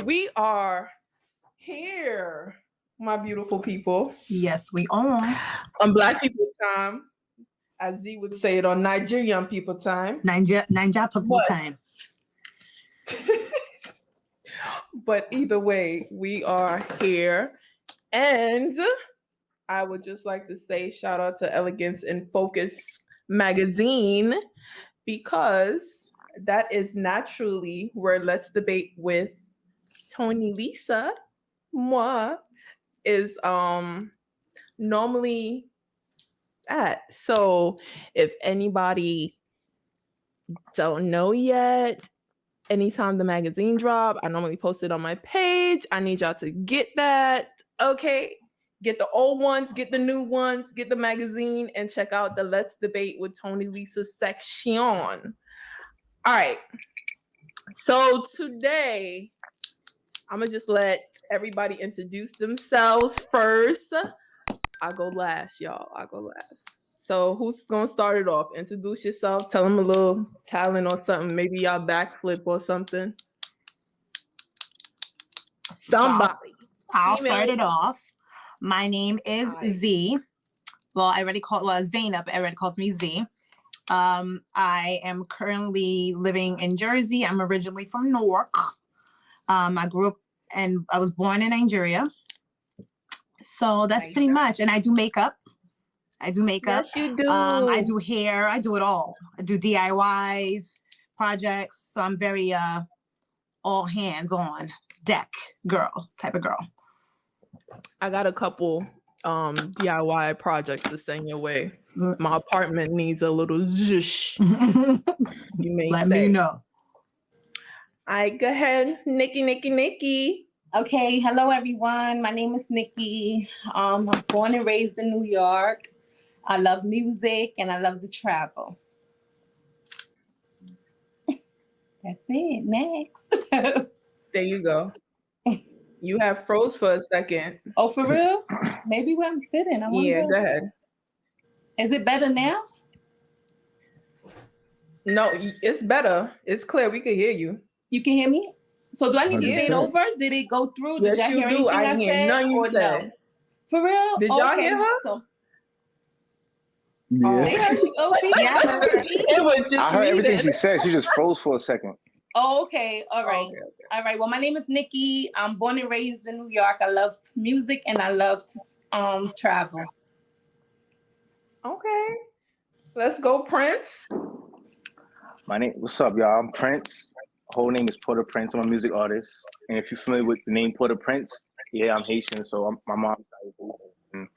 We are here, my beautiful people. Yes, we are. On Black people time, as Z would say it on Nigerian people time. Ninja people time. But either way, we are here. And I would just like to say shout out to Elegance in Focus magazine, because that is naturally where Let's Debate with Tonilisa, moi, is normally at. So if anybody don't know yet, anytime the magazine drop, I normally post it on my page. I need y'all to get that. Okay. Get the old ones, get the new ones, get the magazine, and check out the Let's Debate with Tonilisa section. All right. So today, I'm going to just let everybody introduce themselves first. I'll go last, y'all. I'll go last. So who's going to start it off? Introduce yourself. Tell them a little talent or something. Maybe y'all backflip or something. Somebody. I'll start it off. My name is Z. Well, Zainab. Everybody calls me Z. I am currently living in Jersey. I'm originally from Newark. I grew up and I was born in Nigeria. So that's pretty much. And I do makeup. Yes, you do. I do hair. I do it all. I do DIYs, projects. So I'm very all hands on deck girl type of girl. I got a couple DIY projects to send your way. My apartment needs a little zhoosh. You may Let say. me know. All right, go ahead, Nicky. Okay, hello everyone. My name is Nicky. I'm born and raised in New York. I love music and I love to travel. That's it. Next. There you go. You have froze for a second. Oh, for real? Maybe where I'm sitting. I wonder. Yeah, go ahead. Is it better now? No, it's better. It's clear. We can hear you. You can hear me? So do I need to say it over? Did it go through? Did Yes, y'all hear you do. anything I didn't hear none you said. No? For real? Did y'all hear her? So, Yeah. they heard you. Oh, see, Yeah. It was just I heard me everything then. she said. She just froze for a second. Oh, okay. All right. Okay. All right. Well, my name is Nicky. I'm born and raised in New York. I love music and I love to travel. Okay. Let's go, Prynce. What's up, y'all? I'm Prynce. Whole name is Prynce. I'm a music artist. And if you're familiar with the name Prynce, yeah, I'm Haitian, so my mom's Haitian.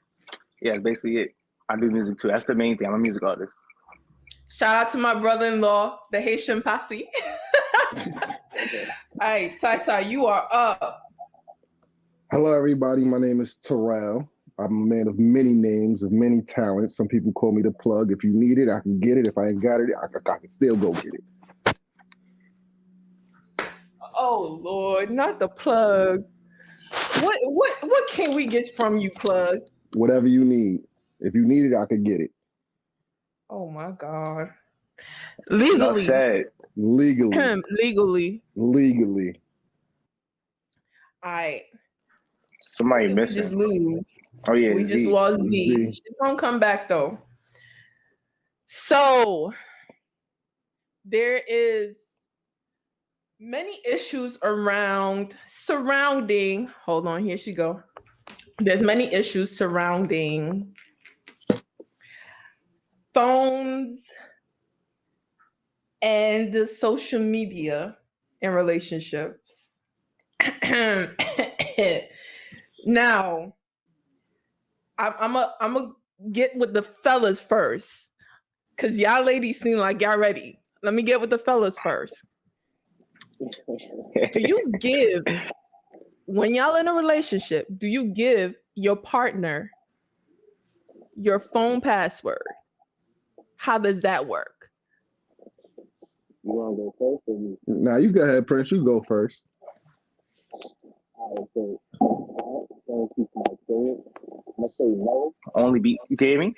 Yeah, that's basically it. I do music too. That's the main thing. I'm a music artist. Shout out to my brother-in-law, the Haitian Posse. All right, Ty, you are up. Hello, everybody. My name is Rell. I'm a man of many names, of many talents. Some people call me the plug. If you need it, I can get it. If I ain't got it, I can still go get it. Oh Lord, not the plug. What can we get from you, plug? Whatever you need. If you need it, I can get it. Oh my God. Legally. Legally. Legally. All right. Somebody missing. We just lose. Oh yeah. We just lost Z. She's gonna come back though. So there is many issues surrounding. Hold on, here she go. There's many issues surrounding phones and the social media in relationships. Now, I'm a get with the fellas first, because y'all ladies seem like y'all ready. Let me get with the fellas first. Do you give, when y'all in a relationship, do you give your partner your phone password? How does that work? You want to go first? Or you? Nah, you go ahead, Prynce. You go first. Only be, you can hear me?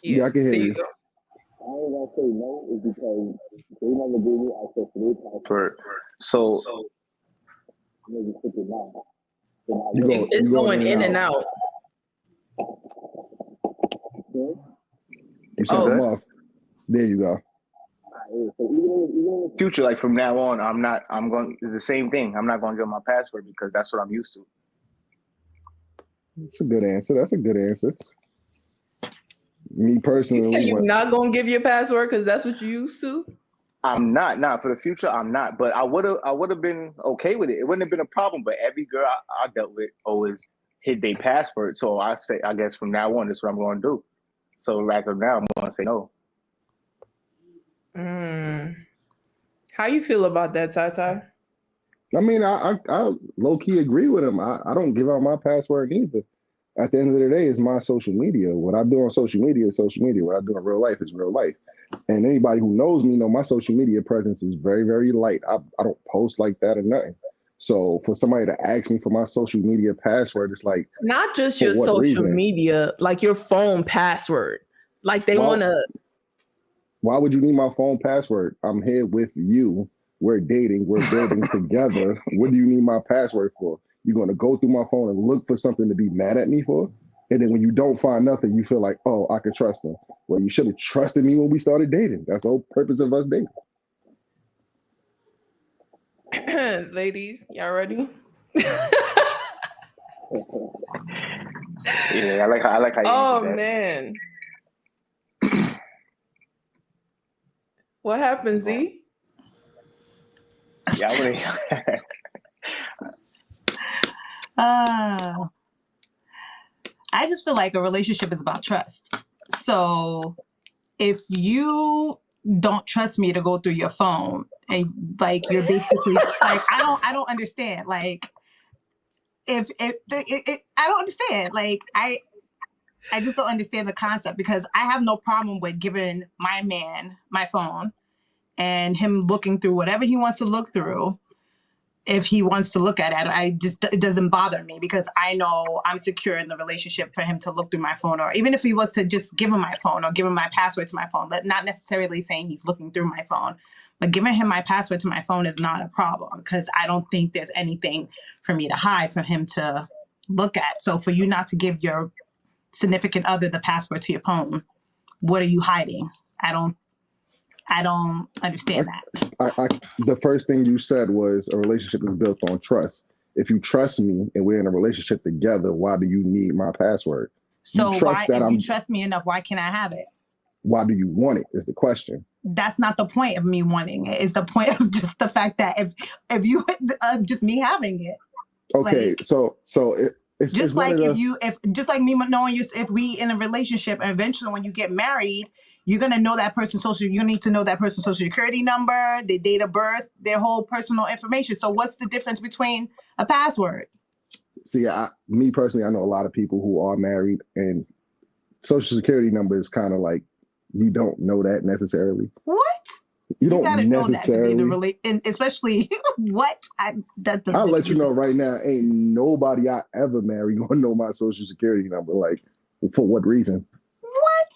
Yeah, I can hear you. I only want to say no is because they never gave me access to their password. So maybe It's going in and out. You sound off. There you go. So even in the future, like from now on, it's the same thing. I'm not going to give my password because that's what I'm used to. That's a good answer. That's a good answer. Me personally, You say you're not going to give your password because that's what you used to? I'm not. Nah, for the future, I'm not. But I would have been okay with it. It wouldn't have been a problem. But every girl I dealt with always hid their password. So I guess from now on, that's what I'm going to do. So as of now, I'm going to say no. How you feel about that, Ty? I mean, I low key agree with him. I don't give out my password either. At the end of the day, it's my social media. What I do on social media is social media. What I do in real life is real life. And anybody who knows me know my social media presence is very, very light. I don't post like that or nothing. So for somebody to ask me for my social media password, it's like not just your social media, like your phone password. Like they want to. Why would you need my phone password? I'm here with you. We're dating. We're building together. What do you need my password for? You're going to go through my phone and look for something to be mad at me for? And then when you don't find nothing, you feel like, oh, I can trust them. Well, you should have trusted me when we started dating. That's the whole purpose of us dating. Ladies, y'all ready? Yeah, I like how you Oh, do that. Man. What happened, Z? Yeah, I just feel like a relationship is about trust. So if you don't trust me to go through your phone and like you're basically like I don't understand. Like if I don't understand. Like I just don't understand the concept because I have no problem with giving my man my phone and him looking through whatever he wants to look through. If he wants to look at it, it doesn't bother me because I know I'm secure in the relationship for him to look through my phone, or even if he was to just give him my phone or give him my password to my phone, not necessarily saying he's looking through my phone, but giving him my password to my phone is not a problem because I don't think there's anything for me to hide for him to look at. So for you not to give your significant other the password to your phone, what are you hiding? I don't understand that. The first thing you said was a relationship is built on trust. If you trust me and we're in a relationship together, why do you need my password? So if you trust me enough, why can't I have it? Why do you want it is the question. That's not the point of me wanting it. It's the point of just the fact that if you just me having it. Okay, like, so it's just like just like me knowing you, if we in a relationship and eventually when you get married, you're going to know that person's you need to know that person's social security number, their date of birth, their whole personal information. So what's the difference between a password? See, me personally, I know a lot of people who are married and social security number is kind of like, you don't know that necessarily. What? You don't necessarily know that to be in the and especially what? I'll let you know right now, ain't nobody I ever marry gonna know my social security number. Like, for what reason? What?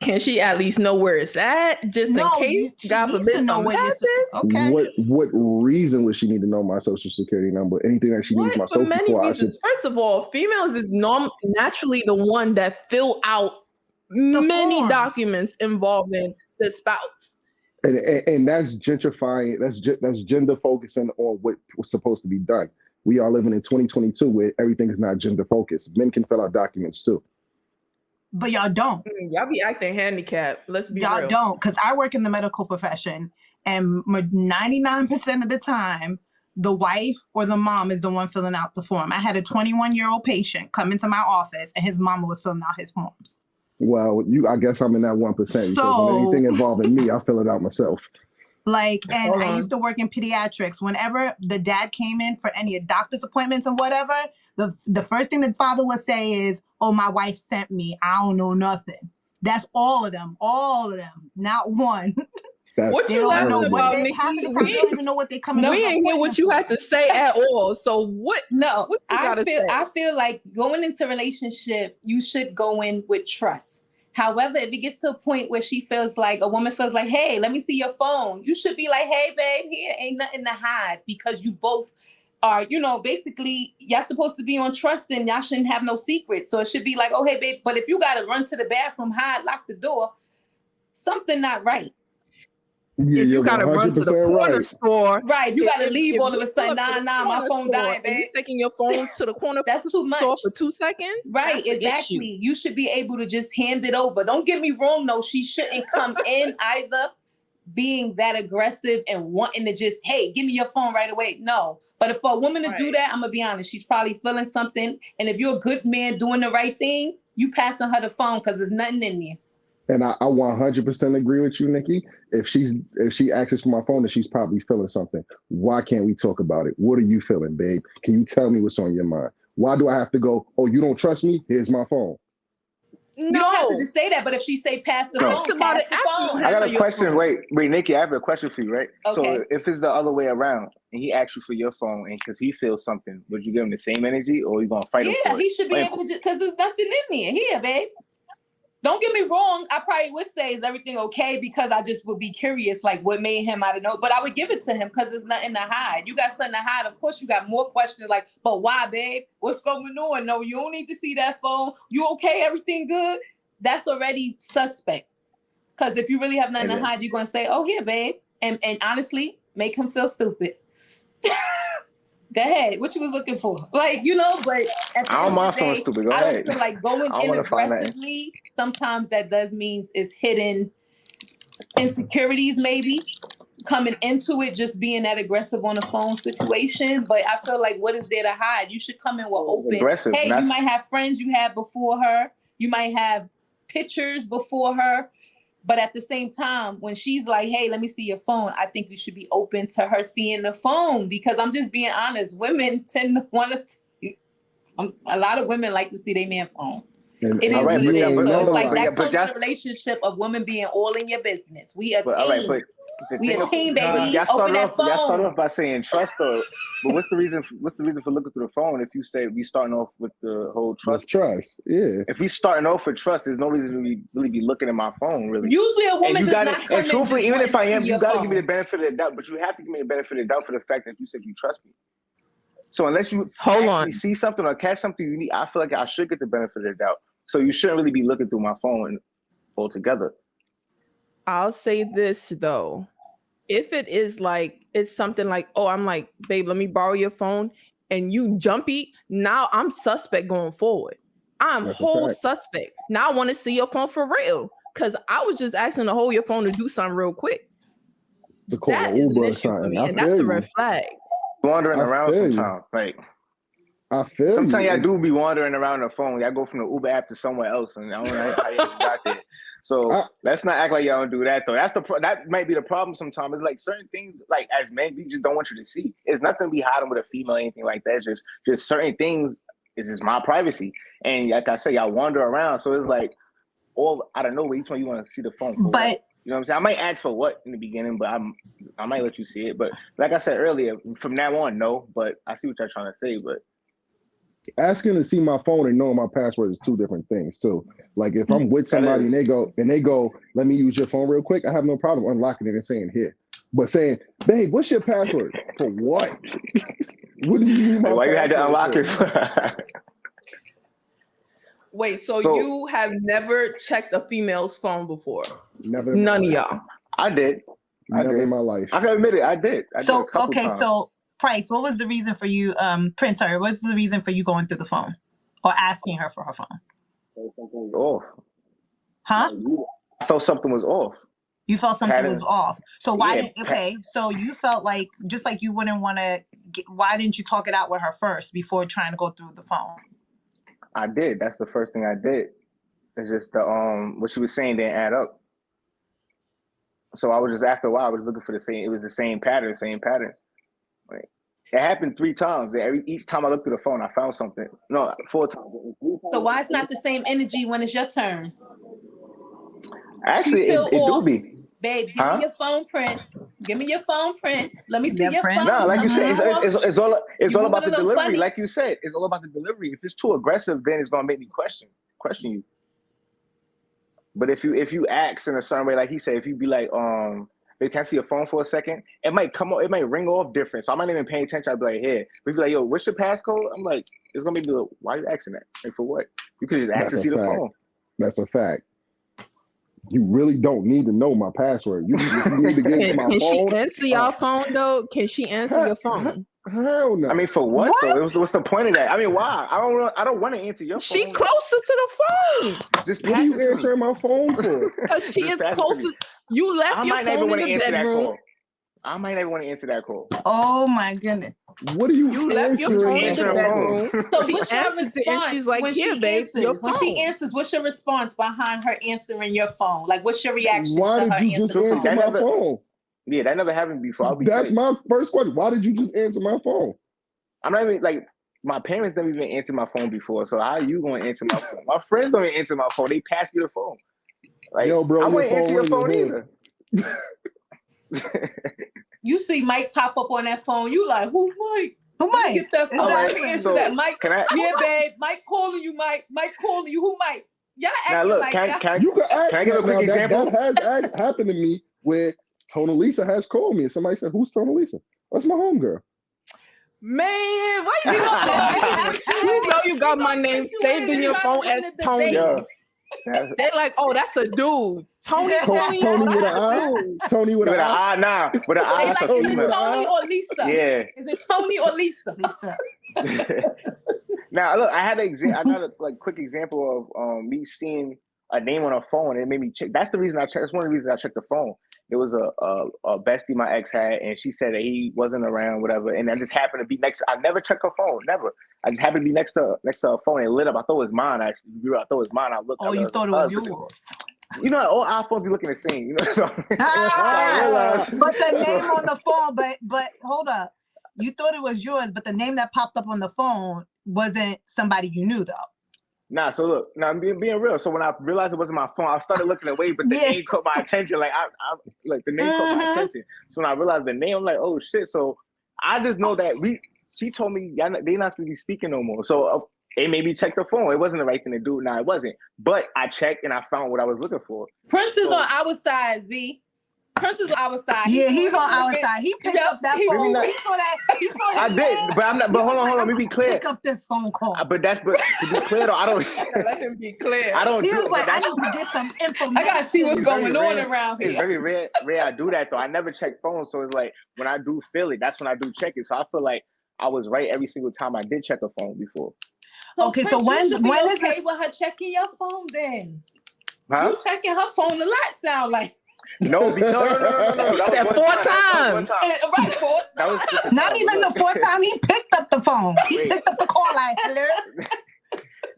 Can she at least know where it's at? Just in case, God forbid, know where it's okay. What reason would she need to know my social security number? Anything that she needs my social many reasons. First of all, females is naturally the one that fill out many documents involving the spouse. And that's gentrifying. That's gender focusing on what was supposed to be done. We are living in 2022 where everything is not gender focused. Men can fill out documents too. But y'all don't. Y'all be acting handicapped. Let's be real. Y'all don't, because I work in the medical profession, and 99% of the time, the wife or the mom is the one filling out the form. I had a 21-year-old patient come into my office, and his mama was filling out his forms. Well, I guess I'm in that 1%. So anything involving me, I fill it out myself. Like, and I used to work in pediatrics. Whenever the dad came in for any doctor's appointments and whatever, the first thing the father would say is, "Oh, my wife sent me. I don't know nothing." That's all of them, not one. What you laughing about, Nikki? Half of the time, they don't even know what they coming. We ain't hear what you had to say at all. So what? No, what you gotta say? I feel like going into a relationship, you should go in with trust. However, if it gets to a point where a woman feels like, hey, let me see your phone, you should be like, hey, babe, here ain't nothing to hide, because you both are, you know, basically y'all supposed to be on trust and y'all shouldn't have no secrets. So it should be like, oh, hey, babe, but if you got to run to the bathroom, hide, lock the door, something not right. Yeah, If you you're gotta run to the 100% corner right. store, Right. If you got to leave if all you of a pull sudden, up to the nah, my corner phone store dying, and you babe. taking your phone to the corner That's too store much. for 2 seconds, Right, that's the exactly. issue. You should be able to just hand it over. Don't get me wrong, though. She shouldn't come in either being that aggressive and wanting to just, hey, give me your phone right away. No. But if for a woman to do Right. that, I'm going to be honest, she's probably feeling something. And if you're a good man doing the right thing, you passing her the phone because there's nothing in there. And I 100% agree with you, Nikki. If she asks for my phone, then she's probably feeling something. Why can't we talk about it? What are you feeling, babe? Can you tell me what's on your mind? Why do I have to go, oh, you don't trust me? Here's my phone. You don't have to No. just say that, but if she say pass the No. phone, Ask about pass it the after you phone. I got a your question. phone. Wait, Nikki, I have a question for you, right? Okay. So if it's the other way around and he asks you for your phone and because he feels something, would you give him the same energy or are you gonna fight him for Yeah, it? he should be able to just, because there's nothing in there. Here, babe. Don't get me wrong. I probably would say, is everything okay? Because I just would be curious, like what made him, I don't know. But I would give it to him because there's nothing to hide. You got something to hide. Of course, you got more questions like, but why, babe? What's going on? No, you don't need to see that phone. You okay? Everything good? That's already suspect. Because if you really have nothing to hide, you're going to say, oh, here, babe. And honestly, make him feel stupid. Go ahead. What you was looking for? Like, you know, but at the I don't end mind of the feeling day, stupid. Go I don't ahead. feel like going I don't in wanna find that. aggressively. Sometimes that does means it's hidden insecurities, maybe coming into it, just being that aggressive on a phone situation. But I feel like what is there to hide? You should come in with open. Aggressive. Hey, you might have friends you had before her. You might have pictures before her. But at the same time, when she's like, hey, let me see your phone, I think you should be open to her seeing the phone because I'm just being honest. Women tend to want to see, a lot of women like to see their man phone. And, It is right, what but it yeah, is. but So no, it's like but yeah, that but comes with that's- a relationship of women being all in your business. We a But team. all right, but the We thing a is, team, baby. y'all Open that start phone. off by saying trust, or but what's the reason? What's the reason for looking through the phone? If you say we starting off with the whole trust, yeah. If we starting off with trust, there's no reason to really be looking at my phone, really. Usually a woman does not come and in truthfully, just even if I wanting to am, see you your got to give me phone. the benefit of the doubt. But you have to give me the benefit of the doubt for the fact that you said you trust me. So unless you actually see something or catch something you need, I feel like I should get the benefit of the doubt. So you shouldn't really be looking through my phone altogether. I'll say this though. If it is like, it's something like, oh, I'm like, babe, let me borrow your phone, and you jumpy, now I'm suspect going forward. I'm That's whole suspect. Now I want to see your phone for real. Because I was just asking to hold your phone to do something real quick. To call That an is an Uber or issue for something. me, I and that's a feel red you. flag. Wandering I around feel you. sometimes, like I feel sometimes you. I do be wandering around the phone. I go from the Uber app to somewhere else, and I don't know how y'all got there. So let's not act like y'all don't do that though. That might be the problem sometimes. It's like certain things, like as men, we just don't want you to see. It's nothing be hiding with a female or anything like that. It's just certain things. It's just my privacy, and like I say, y'all wander around. So it's like all I don't know. Each one you want to see the phone for. But what? You know what I'm saying? I might ask for what in the beginning, but I might let you see it. But like I said earlier, from now on, no. But I see what you're trying to say. But asking to see my phone and knowing my password is two different things too. Like if I'm with somebody and they go, let me use your phone real quick, I have no problem unlocking it and saying here. But saying, babe, what's your password? For what? What do you need my why you had to unlock for? it? Wait, so you have never checked a female's phone before? Never. None of y'all. I did. Never in my life. I can admit it. I did. So did a couple okay, times. so Prynce, what was the reason for you, Prynce? Sorry, what's the reason for you going through the phone or asking her for her phone? Something was off. Huh? I felt something was off. You felt something was off. So why so you felt like, just like you wouldn't want to, why didn't you talk it out with her first before trying to go through the phone? I did. That's the first thing I did. It's just the what she was saying didn't add up. So I was just, after a while, I was looking for it was the same patterns. Like, it happened 3 times. Each time I looked through the phone, I found something. No, 4 times. So why it's not the same energy when it's your turn? Actually, it do be. Babe, give me your phone, Prynce. Give me your phone, Prynce. Let me see your phone. No, like you said, it's all about the delivery. Funny. Like you said, it's all about the delivery. If it's too aggressive, then it's gonna make me question you. But if you ask in a certain way, like he said, if you be like, Babe, can I see your phone for a second? It might come on, it might ring off different. So I'm not even paying attention. I'll be like, here. But be like, yo, what's your passcode? I'm like, it's gonna be why are you asking that? Like for what? You could just ask to see the phone. That's a fact. You really don't need to know my password. You need to get into my Can phone. she answer your phone though? Can she answer your phone? Hell no. I mean, for what? Though? What's the point of that? I mean, why? I don't want to answer your phone. She closer to the phone. Just what are you answering my phone for? Because she is closer. You left your phone in the bedroom. I might not even want to answer that call. Oh my goodness. What are you left your phone in the bedroom. So She what's your answers it and response she's like, when "Here, she babe, your answers? When she phone." answers, what's your response behind her answering your phone? Like, what's your reaction Why to her did you just answer my phone? Yeah, that never happened before. That's my first question. Why did you just answer my phone? I'm not even like my parents never even answered my phone before. So how are you going to answer my phone? My friends don't even answer my phone. They pass me the phone. Like, yo, bro, I wouldn't answer your phone either. You see Mike pop up on that phone. You like, who Mike? Who Mike? Get that phone. Exactly. Answer that. Mike. Yeah, Mike? babe. Mike calling you, Mike. Mike calling you. Who Mike? Y'all now acting look, like can you can ask, I give a quick example? That has happened to me where Tonilisa has called me and somebody said, "Who's Tonilisa?" That's my homegirl. Man, why you know you got my name saved in your phone as Tony. Yeah. They like, oh, that's a dude. Tony with an I. Tony with an I. Nah, with an I. Like, is it Tony or Lisa? Yeah. Is it Tony or Lisa? Now look, I got a quick example of me seeing a name on a phone and it made me check. That's the reason I checked. That's one of the reasons I checked the phone. It was a bestie my ex had, and she said that he wasn't around, whatever. And I just happened to be next. I never checked her phone, never. I just happened to be next to her phone. It lit up. I thought it was mine. Actually, I thought it was mine. I looked. Oh, you thought it was yours. You know, all iPhones be looking the same. You know, so I realized. But the name on the phone, but hold up, you thought it was yours, but the name that popped up on the phone wasn't somebody you knew though. Nah, so look, now I'm being real. So when I realized it wasn't my phone, I started looking away, but the name caught my attention. Like I like the name caught my attention. So when I realized the name, I'm like, oh shit. So I just know that she told me they not really speaking no more. So it made me check the phone. It wasn't the right thing to do. Nah, it wasn't. But I checked and I found what I was looking for. Prynce is on our side, Z. Prynce is on our side. Yeah, he's on our side. He picked up that phone. He saw that. He saw his I did, but I'm not. But hold on. Let me be clear. Pick up this phone call. But to be clear though, I don't. Let him be clear. I don't. He was like, I need to get some information. I gotta see what's going on around here. It's very rare I do that though. I never check phones, so it's like when I do feel it, that's when I do check it. So I feel like I was right every single time I did check a phone before. So okay, Prynce, so when is it with her checking your phone then? Huh? You checking her phone a lot, sound like. No. He said 4 times. Right, 4 times. Not even the 4th time he picked up the phone. He picked up the call like, hello.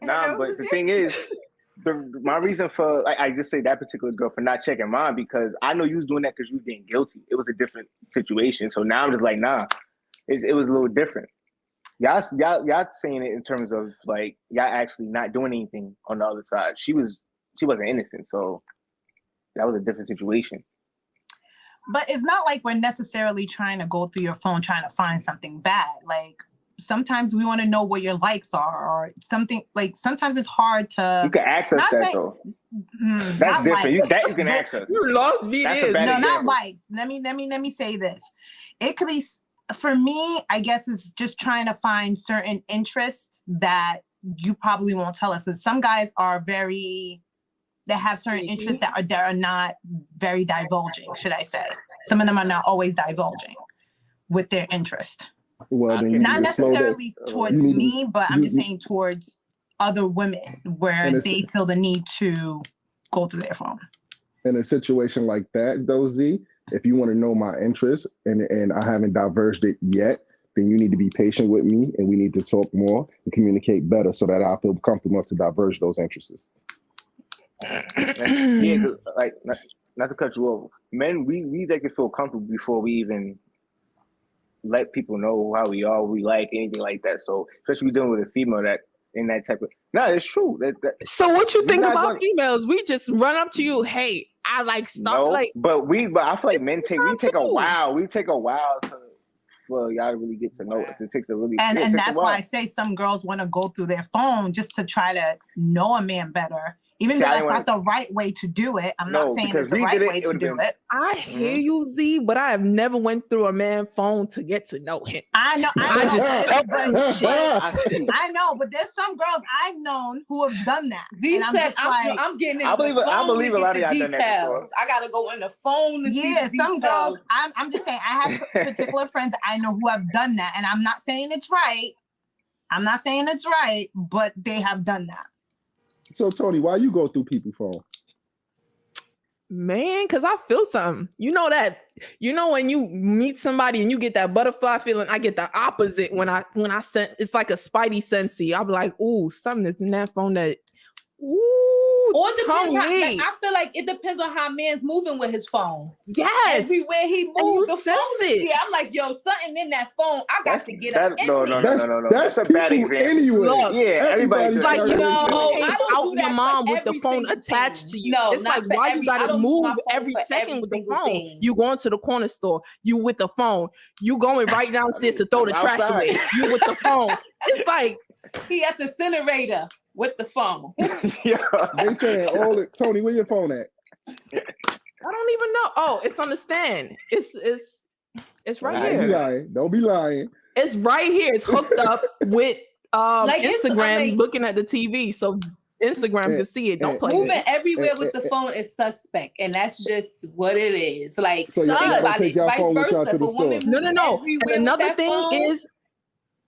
Nah, but the thing is, my reason for I just say that particular girl for not checking mine because I know you was doing that because you was being guilty. It was a different situation. So now I'm just like, nah, it was a little different. Y'all saying it in terms of like y'all actually not doing anything on the other side. She wasn't innocent, so that was a different situation. But it's not like we're necessarily trying to go through your phone trying to find something bad. Like sometimes we want to know what your likes are or something. Like sometimes it's hard to. You can access that though. That's different. That you can access. You love me. No, not likes. Let me say this. It could be. For me, I guess is just trying to find certain interests that you probably won't tell us. Some guys are they have certain interests that are not very divulging, should I say. Some of them are not always divulging with their interest. Well, not necessarily towards me, but I'm just saying towards other women where they feel the need to go through their phone. In a situation like that, though, Z, if you want to know my interests and I haven't diverged it yet, then you need to be patient with me and we need to talk more and communicate better so that I feel comfortable enough to diverge those interests. Yeah, like not to cut you off. Men, we like to feel comfortable before we even let people know how we are, what we like, anything like that. So especially we dealing with a female that in that type of it's true. So what you think about females? We just run up to you, hey, I like stuff like. But I feel like men take a while. We take a while for y'all to really get to know us. It takes a really and that's why I say some girls want to go through their phone just to try to know a man better Even though that's not the right way to do it. I'm not saying it's the right way to do it. I hear you, Z, but I have never went through a man's phone to get to know him. I know, but there's some girls I've known who have done that. Z said, I'm getting in the phone to get the details. I gotta go in the phone to see the details. Some girls, I'm just saying, I have particular friends I know who have done that, and I'm not saying it's right. But they have done that. So, Tony, why you go through people's phone? Man, because I feel something. You know when you meet somebody and you get that butterfly feeling, I get the opposite when I sent. It's like a spidey sensey. I'm like, ooh, something is in that phone that, ooh. Or it depends I feel like it depends on how man's moving with his phone. Yes. Everywhere he moves, the phone is I'm like, yo, something in that phone. I got to get up. No. That's a bad example. Anyway. Look, everybody's like, I don't do your mom with the phone attached to you. No, it's like, why you gotta move every second with the phone? You going to the corner store, you with the phone. You going right downstairs to throw the trash away. You with the phone. It's like he at the incinerator with the phone. They saying Tony, where your phone at? I don't even know. Oh, it's on the stand. It's right here. Don't be lying. It's right here. It's hooked up with Instagram, looking at the TV, so Instagram can see it. Don't play moving everywhere with the phone is suspect, and that's just what it is. Like, so vice versa. For women, no. Another thing is.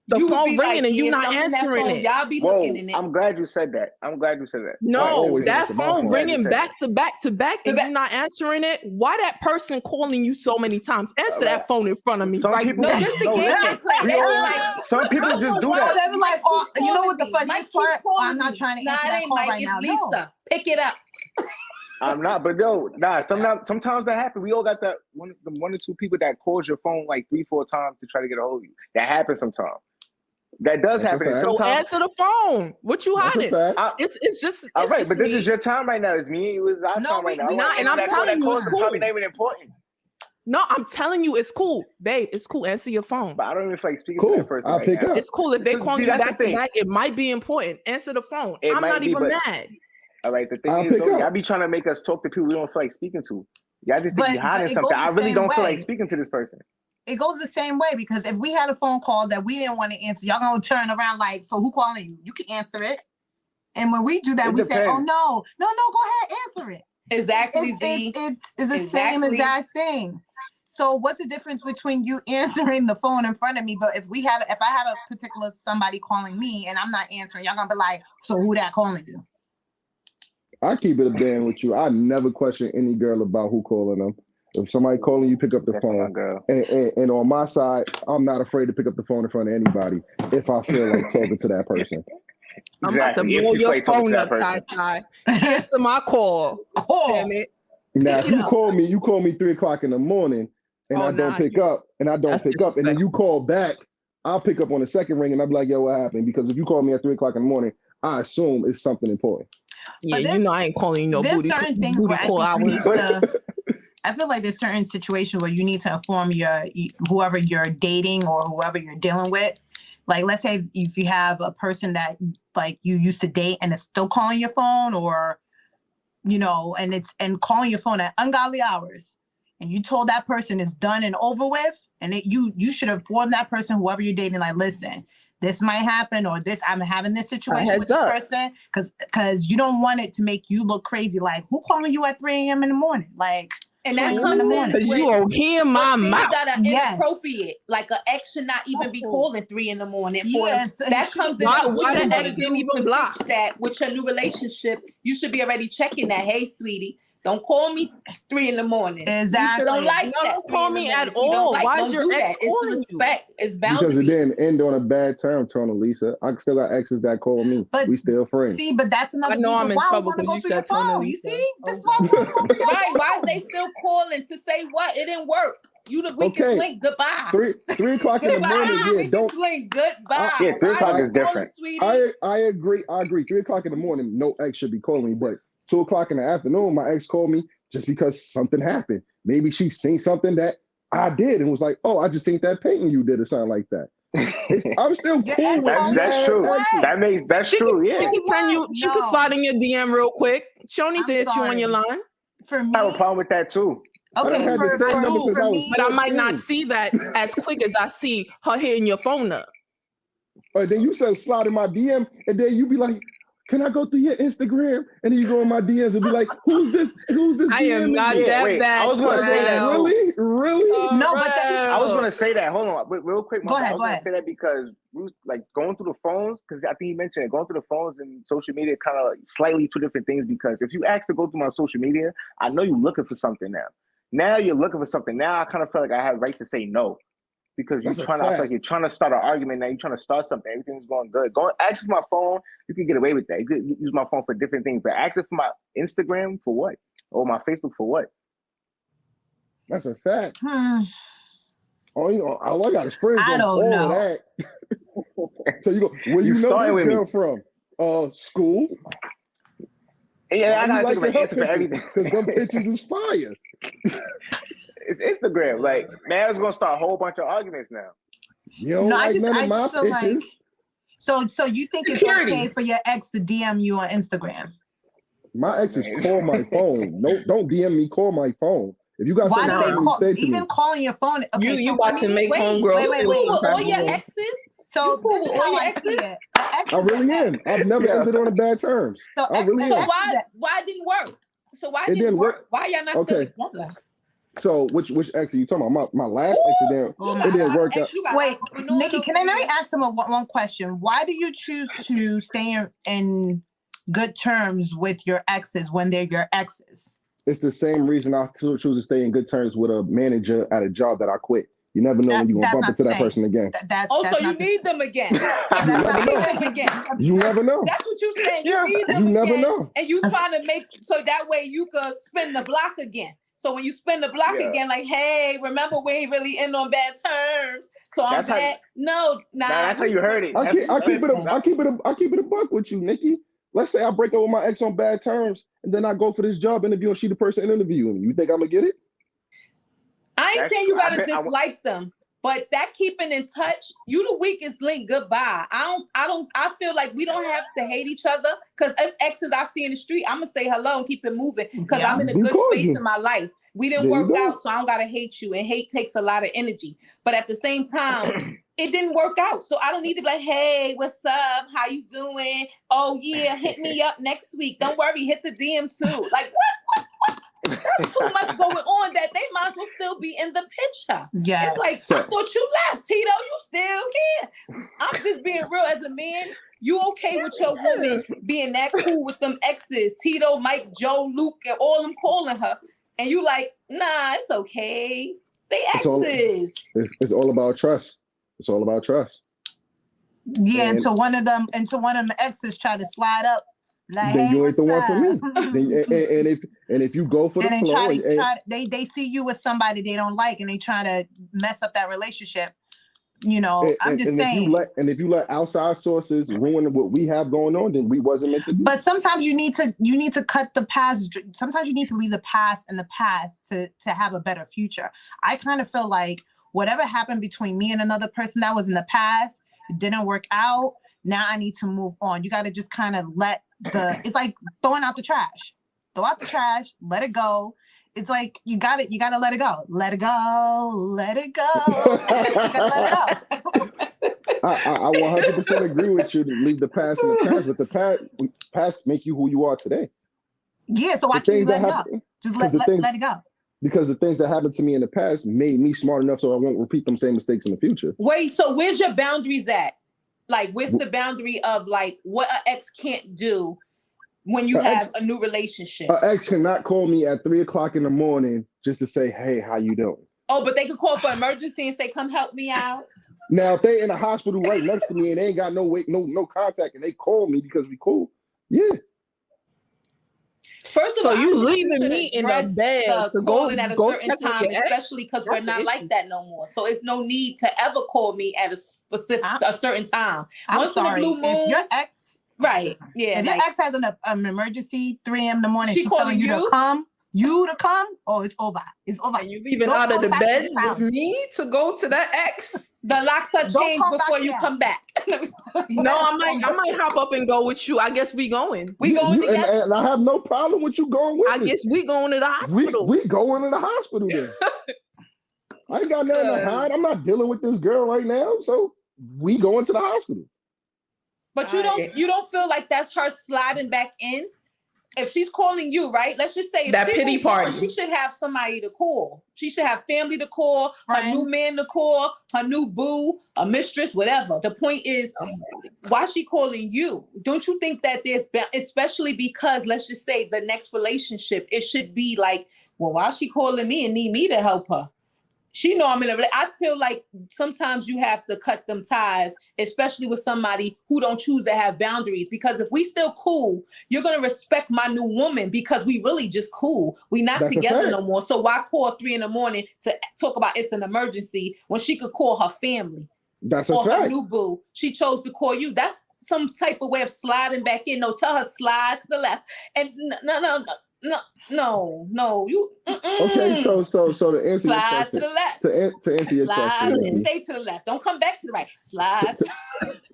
The phone ringing and you not answering it. Y'all be looking in it. I'm glad you said that. No, that phone ringing back to back to back and you're not answering it. Why that person calling you so many times? Answer that phone in front of me. Some people, just the game they play. Some people just do that. They're like, oh, you know what the funniest part? I'm not trying to answer that call right now. Lisa, no. Pick it up. I'm not, but sometimes that happens. We all got that one or two people that calls your phone like 3-4 times to try to get a hold of you. That happens sometimes. That does happen. So answer the phone. What you hiding? It's just all right, but this is your time right now. It's me. It was our time right now. And I'm telling you, it's cool. Probably not even important. No, I'm telling you, it's cool, babe. It's cool. Answer your phone. But I don't even feel like speaking to that person. I'll pick up. It's cool if they call you back to back. It might be important. Answer the phone. I'm not even mad. All right. The thing is, y'all be trying to make us talk to people we don't feel like speaking to. Y'all just think you're hiding something. I really don't feel like speaking to this person. It goes the same way because if we had a phone call that we didn't want to answer, y'all gonna turn around like, so who calling you? You can answer it. And when we do that, we say, oh no, go ahead, answer it. Exactly. It's the same exact thing. So what's the difference between you answering the phone in front of me? But if I have a particular somebody calling me and I'm not answering, y'all gonna be like, so who that calling you? I keep it a band with you. I never question any girl about who calling them. If somebody calling you, pick up the phone. And on my side, I'm not afraid to pick up the phone in front of anybody if I feel like talking to that person. I'm about to blow your phone up, Ty. Answer my call. Damn it. Now, if you call me 3:00 in the morning and I don't pick up, and then you call back, I'll pick up on the second ring and I'll be like, yo, what happened? Because if you call me at 3:00 in the morning, I assume it's something important. Yeah, you know I ain't calling you no booty call hours. I feel like there's certain situations where you need to inform whoever you're dating or whoever you're dealing with. Like, let's say if you have a person that like you used to date and it's still calling your phone, or and calling your phone at ungodly hours, and you told that person it's done and over with, and you should inform that person, whoever you're dating, like, listen, this might happen, or I'm having this situation with this person, because you don't want it to make you look crazy. Like, who calling you at 3 a.m. in the morning? Like. And that comes in because you will hear my mouth. That are inappropriate, like an ex should not even be calling 3 in the morning. Yes, that comes in. Why the ex didn't even block that with your new relationship? You should be already checking that. Hey, sweetie, don't call me 3 in the morning. Exactly. You don't like that. Don't call me at all. Why is your ex calling you? It's respect. It's boundaries. Because it didn't end on a bad term, Tonilisa. I still got exes that call me. But we still friends. See, but that's another reason why I want to go through your phone. You see? This is why I want to go through your phone. Right. Why is they still calling to say what? It didn't work. You the weakest link. Goodbye. 3:00 in the morning. Yeah, don't link. Goodbye. 3:00 is different. I agree. 3:00 in the morning, no ex should be calling me. But 2:00 in the afternoon, my ex called me just because something happened. Maybe she seen something that I did and was like, oh, I just seen that painting you did or something like that. I'm still Your cool ex with calls That's mad true. exes. That's She true. could, Yeah. she could send you. She could No. slide in your DM real quick. She don't need I'm to hit you on sorry. your line. For I have a me, problem with that too. I done okay, had the same number since I for was me, But I might not 14. see that as quick as I see her hitting your phone up. Or then you said slide in my DM, and then you be like, "Can I go through your Instagram?" And then you go in my DMs and be like, "Who's this? Who's this?" I am DM not Yeah, that wait, bad. I was gonna say that too. Really? No, but I was gonna say that. Hold on, real quick. Go ahead, I was go gonna ahead. say that because we was like going through the phones. Because I think he mentioned it, going through the phones and social media, kind of slightly two different things. Because if you ask to go through my social media, I know you're looking for something now. Now you're looking for something. Now I kind of feel like I have right to say no. Because That's a I feel like fact. you're trying to start an argument now. You're trying to start something. Everything's going good. Go ask for my phone. You can get away with that. You can use my phone for different things. But ask it for my Instagram for what? Or my Facebook for what? That's a fact. Hmm. All I got is friends I on don't all know. of that. So you go, where you know starting this with girl from? School. Yeah, I Why you gotta think of liking an her answer for pictures? everything. Because them pictures is fire. It's Instagram. Like, man, it's gonna start a whole bunch of arguments now. You don't No, like none I of my just feel like pictures. so you think it's Security. okay for your ex to DM you on Instagram? My exes Man. call my phone. No, don't DM me. Call my phone. If you got Why something do to they tell me, call? say it to Even me. calling your phone. Okay, You so about for to me, make Wait, homegirl. wait, you wait, cool wait. with all your Wait. exes? So You cool this is with all how your I exes? see it. An ex I is really an am. ex. I've never Yeah. ended on bad terms. So I really So am. why it didn't work? So why It it didn't didn't work? work. Why y'all not Okay. still together? So which ex are you talking about? My last Ooh, accident. Oh you my got It a didn't lot of work out. exes. You got Wait, a lot going on Nikki, over can I let me there. ask him one question? Why do you choose to stay in good terms with your exes when they're your exes? It's the same reason I choose to stay in good terms with a manager at a job that I quit. You never know when you're gonna That's bump not into the that same. person again. Also, you not the- need them again. So You that's not never need know. them again. You never know. That's what you're saying. You Yeah. need them You never again, know. and you trying to make so that way you could spin the block again. So when you spin the block Yeah. again, like, hey, remember we ain't really in on bad terms. So I'm That's how- bad. No, nah. that's how you heard it. I keep tripping. it a buck with you, Nikki. Let's say I break up with my ex on bad terms, and then I go for this job interview, and she the person interviewing me. You think I'm gonna get it? I ain't That's saying you true. I gotta bet- I- dislike them, but that keeping in touch, you the weakest link. Goodbye. I feel like we don't have to hate each other because if exes I see in the street, I'm gonna say hello and keep it moving because Yeah. I'm in a Be good space cordial. in my life. We didn't There you work go. out, so I don't gotta hate you. And hate takes a lot of energy. But at the same time, it didn't work out. So I don't need to be like, hey, what's up? How you doing? Oh yeah, hit me up next week. Don't worry, hit the DM too. Like what? There's too much going on that they might as well still be in the picture. Yes. It's like, So- I thought you left, Tito. You still here. I'm just being real as a man. You okay with your woman being that cool with them exes, Tito, Mike, Joe, Luke, and all them calling her. And you like, nah, it's okay. They It's all- exes. It's all about trust. It's all about trust. Yeah, And- until one of them exes try to slide up. Like, Then hey, you ain't the one what's for me. up? And if you go for the And then flow, they see you with somebody they don't like and they try to mess up that relationship. You know, I'm just saying. If you let outside sources ruin what we have going on, then we wasn't meant to be. But sometimes you need to cut the past. Sometimes you need to leave the past in the past to have a better future. I kind of feel like whatever happened between me and another person that was in the past, it didn't work out. Now I need to move on. You got to just kind of it's like throwing out the trash. Throw out the trash, let it go. It's like you got to let it go. Let it go. Let it go. You gotta let it go. I 100% agree with you to leave the past in the past, but the past make you who you are today. Yeah, so why can't you let it go? Just let it go. Because the things that happened to me in the past made me smart enough so I won't repeat them same mistakes in the future. Wait, so where's your boundaries at? Like, where's the boundary of like what an ex can't do when you have a new relationship? An ex cannot call me at 3:00 in the morning just to say, hey, how you doing? Oh, but they could call for emergency and say, come help me out. Now, if they in a hospital right next to me and they ain't got no contact and they call me because we cool, yeah. First of So all, you I think leaving should me in address the bed to calling at a go certain check on time, your ex? especially because we're That's not the like issue. that no more. So it's no need to ever call me at a certain time. I'm Once sorry. in a blue moon, If your ex, right? Yeah. if your ex has an emergency, 3 a.m. in the morning, She she's telling calling you to you? come. you to come, it's over. It's over. And you leaving Don't out of come the back to bed this with house. me to go to that ex? The locks are Don't changed come before back you here. come back. No, I might hop up and go with you. I guess we going. We going together. And I have no problem with you going with me. I guess we going to the hospital. We going to the hospital then. I ain't got nothing to hide. I'm not dealing with this girl right now, so we going to the hospital. But you don't feel like that's her sliding back in? If she's calling you, right? Let's just say if that she pity party. She should have somebody to call. She should have family to call, Friends. her new man to call, her new boo, a mistress, whatever. The point is, why is she calling you? Don't you think that especially because, let's just say, the next relationship, it should be like, well, why is she calling me and need me to help her? She know I'm in a relationship. I feel like sometimes you have to cut them ties, especially with somebody who don't choose to have boundaries. Because if we still cool, you're going to respect my new woman because we really just cool. We not That's together no more. So why call 3 a.m. to talk about it's an emergency when she could call her family? That's a or fact. her new boo. She chose to call you. That's some type of way of sliding back in. No, tell her slide to the left. And no. You Okay, so to answer your slide question, to the left. to answer your Slide question, and Nikki, stay to the left. Don't come back to the right. Slide.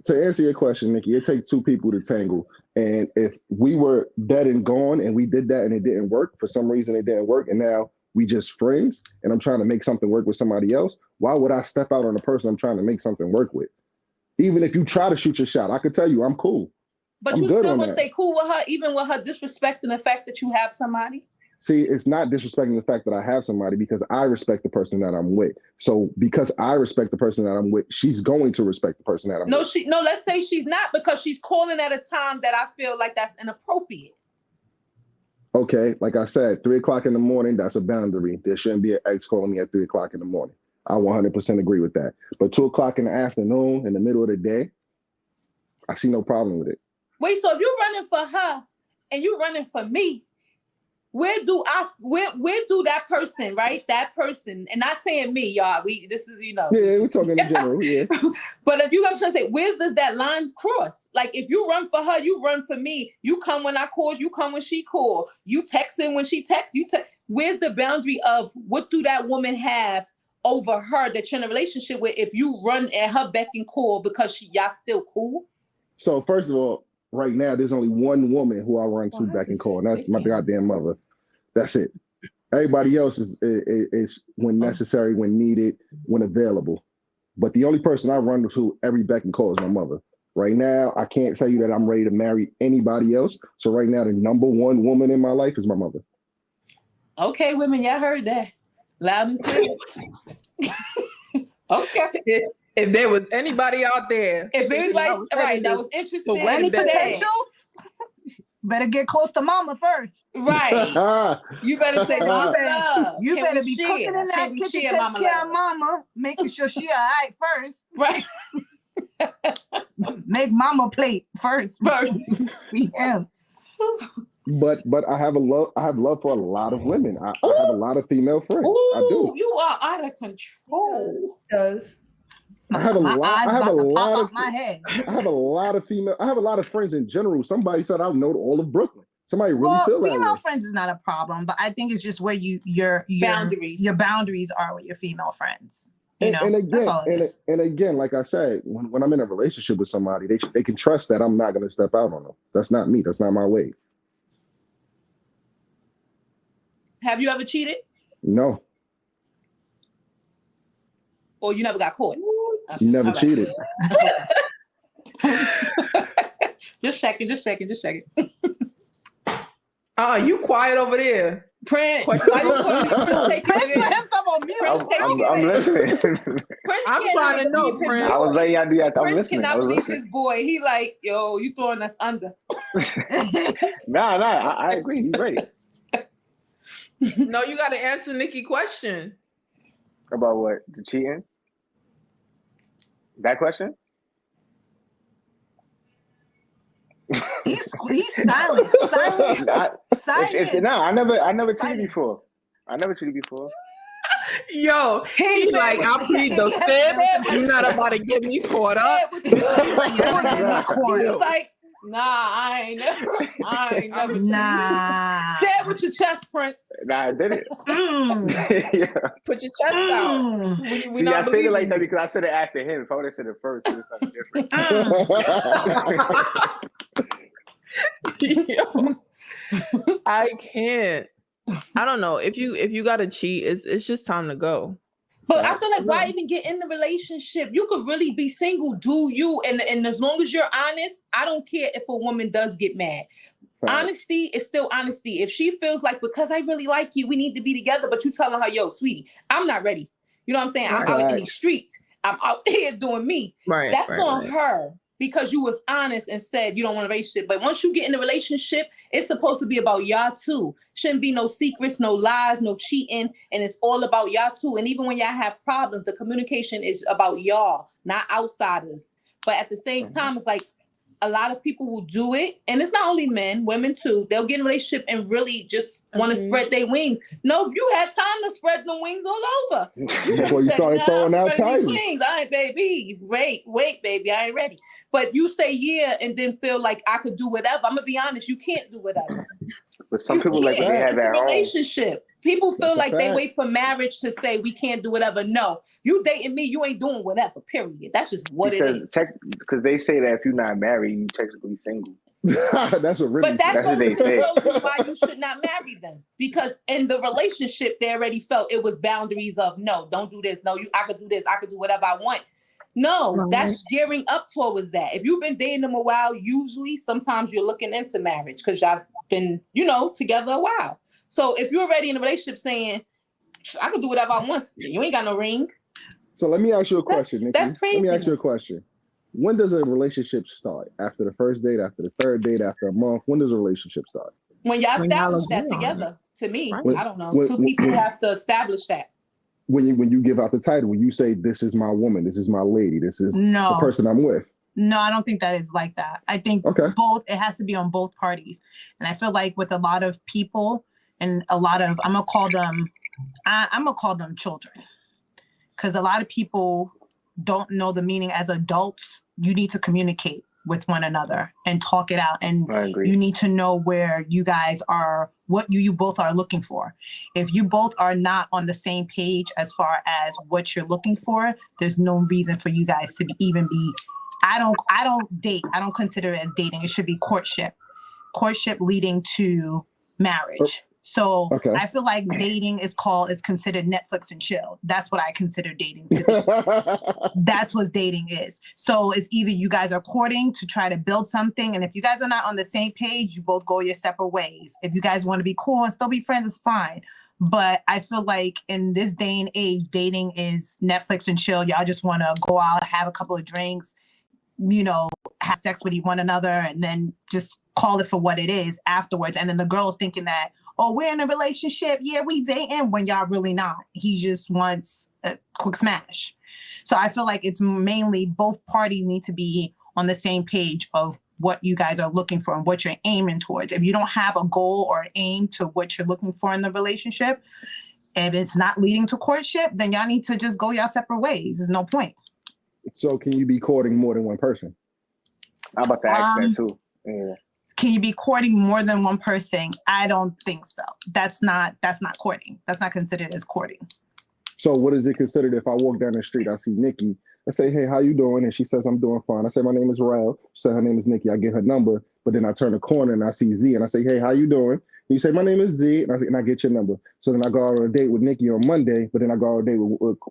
to answer your question, Nikki, it takes two people to tangle. And if we were dead and gone and we did that and it didn't work, for some reason it didn't work, and now we just friends and I'm trying to make something work with somebody else, why would I step out on the person I'm trying to make something work with? Even if you try to shoot your shot, I could tell you I'm cool. But I'm you good still on would that. stay cool with her, even with her disrespecting the fact that you have somebody? See, it's not disrespecting the fact that I have somebody because I respect the person that I'm with. So because I respect the person that I'm with, she's going to respect the person that I'm with. No, let's say she's not, because she's calling at a time that I feel like that's inappropriate. Okay, like I said, 3 o'clock in the morning, that's a boundary. There shouldn't be an ex calling me at 3 o'clock in the morning. I 100% agree with that. But 2 o'clock in the afternoon, in the middle of the day, I see no problem with it. Wait, so if you're running for her and you're running for me, where do that person, right? That person, and not saying me, y'all. This is, Yeah, we're talking in general, yeah. But if I'm trying to say, where does that line cross? Like, if you run for her, you run for me. You come when I call, you come when she call. You texting when she texts. Where's the boundary of what do that woman have over her that you're in a relationship with if you run at her beck and call because y'all still cool? So first of all, right now, there's only one woman who I run to beck and call, and that's my goddamn mother. That's it. Everybody else is when necessary, when needed, when available. But the only person I run to every beck and call is my mother. Right now, I can't tell you that I'm ready to marry anybody else. So right now, the number one woman in my life is my mother. Okay, women, y'all heard that. Loud and clear. Okay. If there was anybody out there, if anybody that was interested in any potentials, better get close to mama first. Right. You better say, you better be cooking in that kitchen, take care of mama, making sure she all right first. Right. Make mama plate first. Feed him. But I have love for a lot of women. I have a lot of female friends. Ooh, I do. You are out of control. Does. I have a lot of female. I have a lot of friends in general. Somebody said I know all of Brooklyn. Somebody really feel that way. Female friends is not a problem, but I think it's just where your boundaries are with your female friends. You know, that's all it is. And again, like I said, when I'm in a relationship with somebody, they can trust that I'm not going to step out on them. That's not me. That's not my way. Have you ever cheated? No. Or you never got caught? Never cheated. Just checking. You quiet over there. Prynce, why you I'm listening. I'm trying to know, Prynce. I was letting y'all do that. I'm Prynce listening. cannot believe his boy. He like, yo, you throwing us under. Nah, I agree. He's right. No, you got to answer Nikki's question. About what? The cheating? That question? He's silent. Silent. I never cheated before. Yo, he's like, I plead the fifth. You're not about to get me caught up. He's like, Nah, I ain't never. Nah. Say it with your chest, Prynce. Nah, I did it. Yeah. Put your chest out. We See, I not said it like believing that you. because I said it after him. If I would have said it first, it would have different. Yo, I can't. I don't know. If you gotta cheat, it's just time to go. But I feel like why even get in the relationship? You could really be single, do you? And as long as you're honest, I don't care if a woman does get mad. Honesty is still honesty. If she feels like because I really like you, we need to be together, but you telling her, yo, sweetie, I'm not ready. You know what I'm saying? I'm out in these streets. I'm out here doing me. Right. That's on her because you was honest and said you don't want a relationship. But once you get in a relationship, it's supposed to be about y'all two. Shouldn't be no secrets, no lies, no cheating. And it's all about y'all two. And even when y'all have problems, the communication is about y'all, not outsiders. But at the same time, it's like a lot of people will do it. And it's not only men, women too. They'll get in a relationship and really just want to spread their wings. No, you had time to spread the wings all over. Before you started throwing out titles. I ain't, baby. Wait, baby. I ain't ready. But you say yeah and then feel like I could do whatever. I'm going to be honest. You can't do whatever. But some people like they have that relationship. People feel like they fact. wait for marriage to say we can't do whatever. No, you dating me, you ain't doing whatever, period. That's just what it is. Because they say that if you're not married, you technically single. That's what really. But that goes to say. show you why you should not marry them. Because in the relationship, they already felt it was boundaries of no, don't do this. No, I could do this. I could do whatever I want. No, that's gearing up towards that. If you've been dating them a while, usually sometimes you're looking into marriage because y'all been, together a while. So if you're already in a relationship saying, I can do whatever I want, you ain't got no ring. So let me ask you a question, Nikki. That's crazy. Let me ask you a question. When does a relationship start? After the first date, after the third date, after a month? When does a relationship start? When y'all establish that together. To me, I don't know. Two people have to establish that. When you give out the title, when you say, this is my woman, this is my lady, this is the person I'm with. No, I don't think that is like that. I think both, it has to be on both parties. And I feel like with a lot of people and a lot of, I'm gonna call them children. Because a lot of people don't know the meaning as adults. You need to communicate with one another and talk it out. And you need to know where you guys are, what you both are looking for. If you both are not on the same page as far as what you're looking for, there's no reason for you guys to even be. I don't date. I don't consider it as dating. It should be courtship. Courtship leading to marriage. So I feel like dating is considered Netflix and chill. That's what I consider dating to be. That's what dating is. So it's either you guys are courting to try to build something. And if you guys are not on the same page, you both go your separate ways. If you guys want to be cool and still be friends, it's fine. But I feel like in this day and age, dating is Netflix and chill. Y'all just want to go out, have a couple of drinks, have sex with one another, and then just call it for what it is afterwards. And then the girl's thinking that, oh, we're in a relationship. Yeah, we dating, when y'all really not. He just wants a quick smash. So I feel like it's mainly both parties need to be on the same page of what you guys are looking for and what you're aiming towards. If you don't have a goal or an aim to what you're looking for in the relationship, if it's not leading to courtship, then y'all need to just go y'all separate ways. There's no point. So can you be courting more than one person? I'm about to ask that too. Yeah. Can you be courting more than one person? I don't think so. That's not courting. That's not considered as courting. So what is it considered if I walk down the street, I see Nikki, I say, hey, how you doing? And she says, I'm doing fine. I say, my name is Rell. She said, her name is Nikki. I get her number, but then I turn the corner and I see Z and I say, hey, how you doing? And you say, my name is Z, and I get your number. So then I go out on a date with Nikki on Monday, but then I go on a date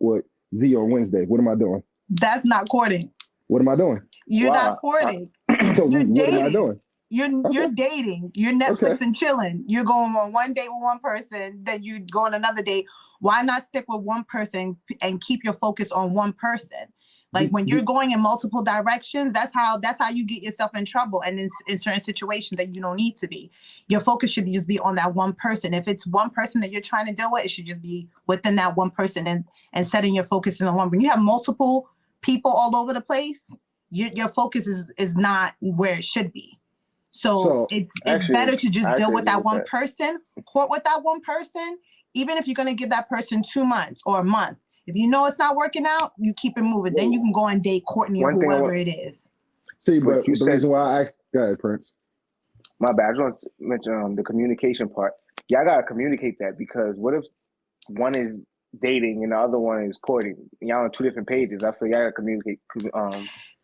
with Z on Wednesday. What am I doing? That's not courting. What am I doing? You're not courting. So you're what dating. am I doing? You're dating. You're Netflix and chilling. You're going on one date with one person, then you go on another date. Why not stick with one person and keep your focus on one person? Like when you're going in multiple directions, that's how you get yourself in trouble. And in certain situations that you don't need to be. Your focus should just be on that one person. If it's one person that you're trying to deal with, it should just be within that one person and setting your focus on one. When you have multiple people all over the place, your focus is not where it should be. So it's better to just deal with that one person, court with that one person, even if you're going to give that person 2 months or a month. If you know it's not working out, you keep it moving. Then you can go and date Courtney or whoever it is. See, but you the said- reason why I asked, go ahead, Prynce. My bad. I just want to mention the communication part. Yeah, I gotta communicate that, because what if one is dating and the other one is courting? Y'all on two different pages. I feel y'all gotta communicate.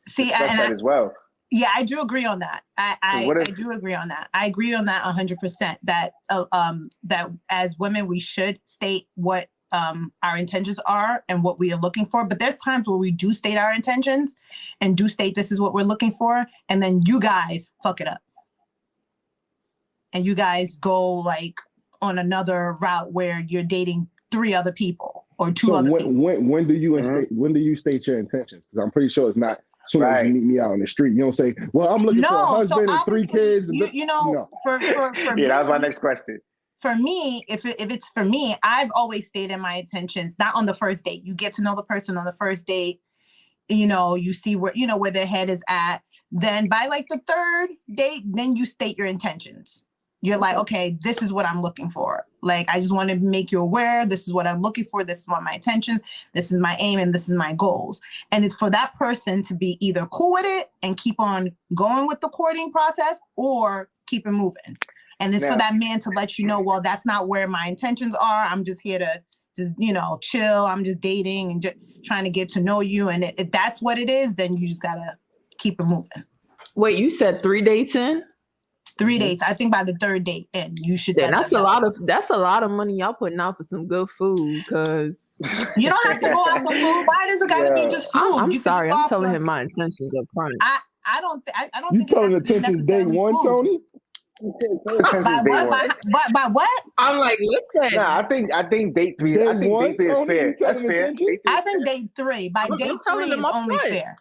See, discuss and that as well. Yeah, I do agree on that. I do agree on that. I agree on that 100%. That that as women we should state what our intentions are and what we are looking for. But there's times where we do state our intentions and do state this is what we're looking for, and then you guys fuck it up, and you guys go like on another route where you're dating 3 other people or 2 other people. When do you state your intentions? Because I'm pretty sure it's not soon as you meet me out on the street. You don't say, well, I'm looking for a husband and 3 kids. No. For Yeah, me, that was my next question. For me, if it's for me, I've always stated my intentions, not on the first date. You get to know the person on the first date, you see where their head is at. Then by like the 3rd date, then you state your intentions. You're like, okay, this is what I'm looking for. Like, I just want to make you aware. This is what I'm looking for. This is what my intentions. This is my aim, and this is my goals. And it's for that person to be either cool with it and keep on going with the courting process, or keep it moving. And it's for that man to let you know, well, that's not where my intentions are. I'm just here to just, chill. I'm just dating and just trying to get to know you. And if that's what it is, then you just gotta keep it moving. Wait, you said 3 dates in? 3 dates. I think by the 3rd date in, you should. Yeah, that's a lot of money y'all putting out for some good food. Cause you don't have to go out for food. Why does it gotta be just food? I'm sorry. I'm telling him my intentions up front. I don't You think telling intentions day one, Tony? By what? I'm like, listen. Nah, I think date 3. I think date 3 is fair. That's fair. I think date 3. By date 3 is only fair.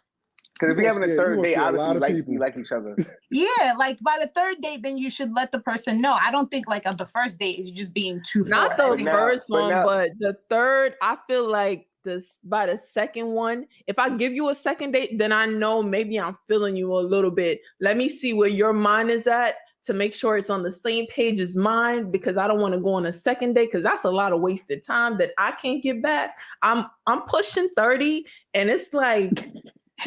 Because if we're having a 3rd date, obviously we like each other. Yeah, like by the 3rd date, then you should let the person know. I don't think like of the first date is just being too. Not the first one, but the 3rd. I feel like by the 2nd one, if I give you a 2nd date, then I know maybe I'm feeling you a little bit. Let me see where your mind is at to make sure it's on the same page as mine, because I don't want to go on a 2nd date, because that's a lot of wasted time that I can't get back. I'm pushing 30, and it's like.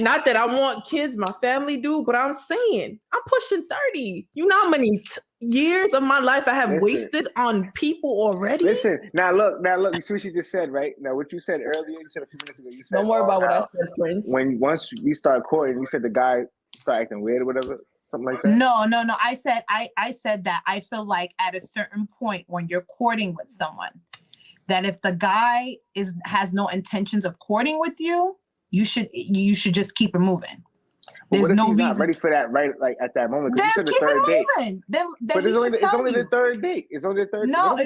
Not that I want kids, my family do, but I'm saying I'm pushing 30. You know how many years of my life I have wasted on people already? Listen, now look, you see what you just said, right? Now what you said earlier, you said a few minutes ago, you said, don't worry about what I said, Prynce. Once we start courting, you said the guy start acting weird or whatever, something like that? No. I said that I feel like at a certain point when you're courting with someone, that if the guy has no intentions of courting with you, you should just keep it moving. There's no reason. Not ready for that right like at that moment. Then you said keep the 3rd date. Then but it's only the 3rd date. It's only the 3rd. No,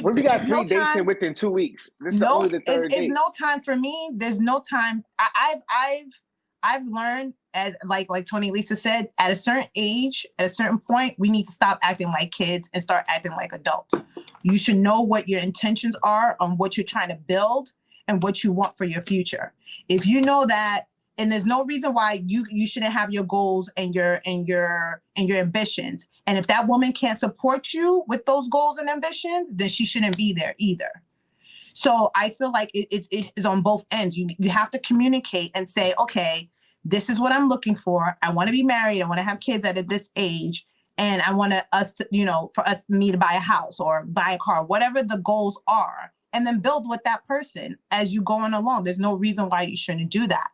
When we got 3 dates in within 2 weeks. This is only the 3rd date. It's no time for me. There's no time. I've learned, as like Tonilisa said, at a certain age, at a certain point, we need to stop acting like kids and start acting like adults. You should know what your intentions are on what you're trying to build and what you want for your future. If you know that, and there's no reason why you shouldn't have your goals and your ambitions. And if that woman can't support you with those goals and ambitions, then she shouldn't be there either. So I feel like it is on both ends. You have to communicate and say, okay, this is what I'm looking for. I want to be married. I want to have kids at this age. And I want me to buy a house or buy a car, whatever the goals are. And then build with that person as you go on along. There's no reason why you shouldn't do that.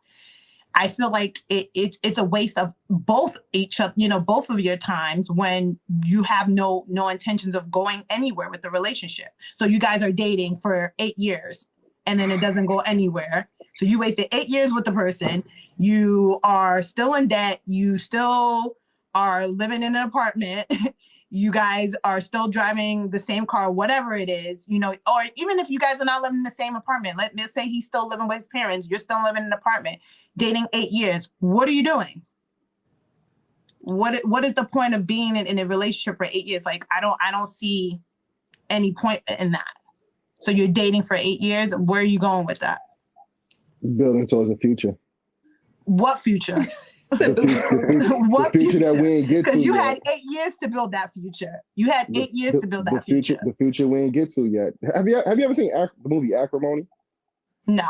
I feel like it's a waste of both of your times when you have no intentions of going anywhere with the relationship. So you guys are dating for 8 years and then it doesn't go anywhere. So you wasted 8 years with the person. You are still in debt. You still are living in an apartment. You guys are still driving the same car, whatever it is, or even if you guys are not living in the same apartment, let's say he's still living with his parents, you're still living in an apartment, dating 8 years. What are you doing? What is the point of being in a relationship for 8 years? Like, I don't see any point in that. So you're dating for 8 years. Where are you going with that? Building towards the future. What future? What future that we ain't get to? Because you had 8 years to build that future. You had 8 years to build that future. The future we ain't get to yet. Have you ever seen the movie Acrimony? No.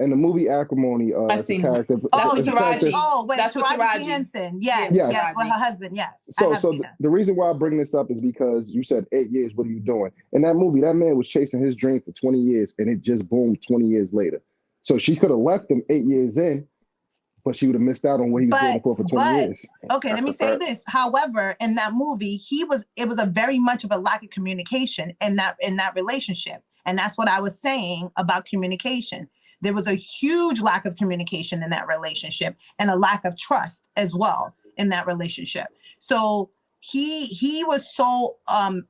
In the movie Acrimony, I it's a seen character. Oh, it's a Taraji. character- wait, That's what Taraji P. Taraji. Henson. Yeah, Yes, Yes. with her husband. Yes. I So, have so seen the, that. the reason why I bring this up is because you said 8 years. What are you doing? In that movie, that man was chasing his dream for 20 years, and it just boomed 20 years later. So she could have left him 8 years in, but she would have missed out on what he was doing it for 20 years. Okay, let me say this. However, in that movie, it was a very much of a lack of communication in that relationship. And that's what I was saying about communication. There was a huge lack of communication in that relationship and a lack of trust as well in that relationship. So he was so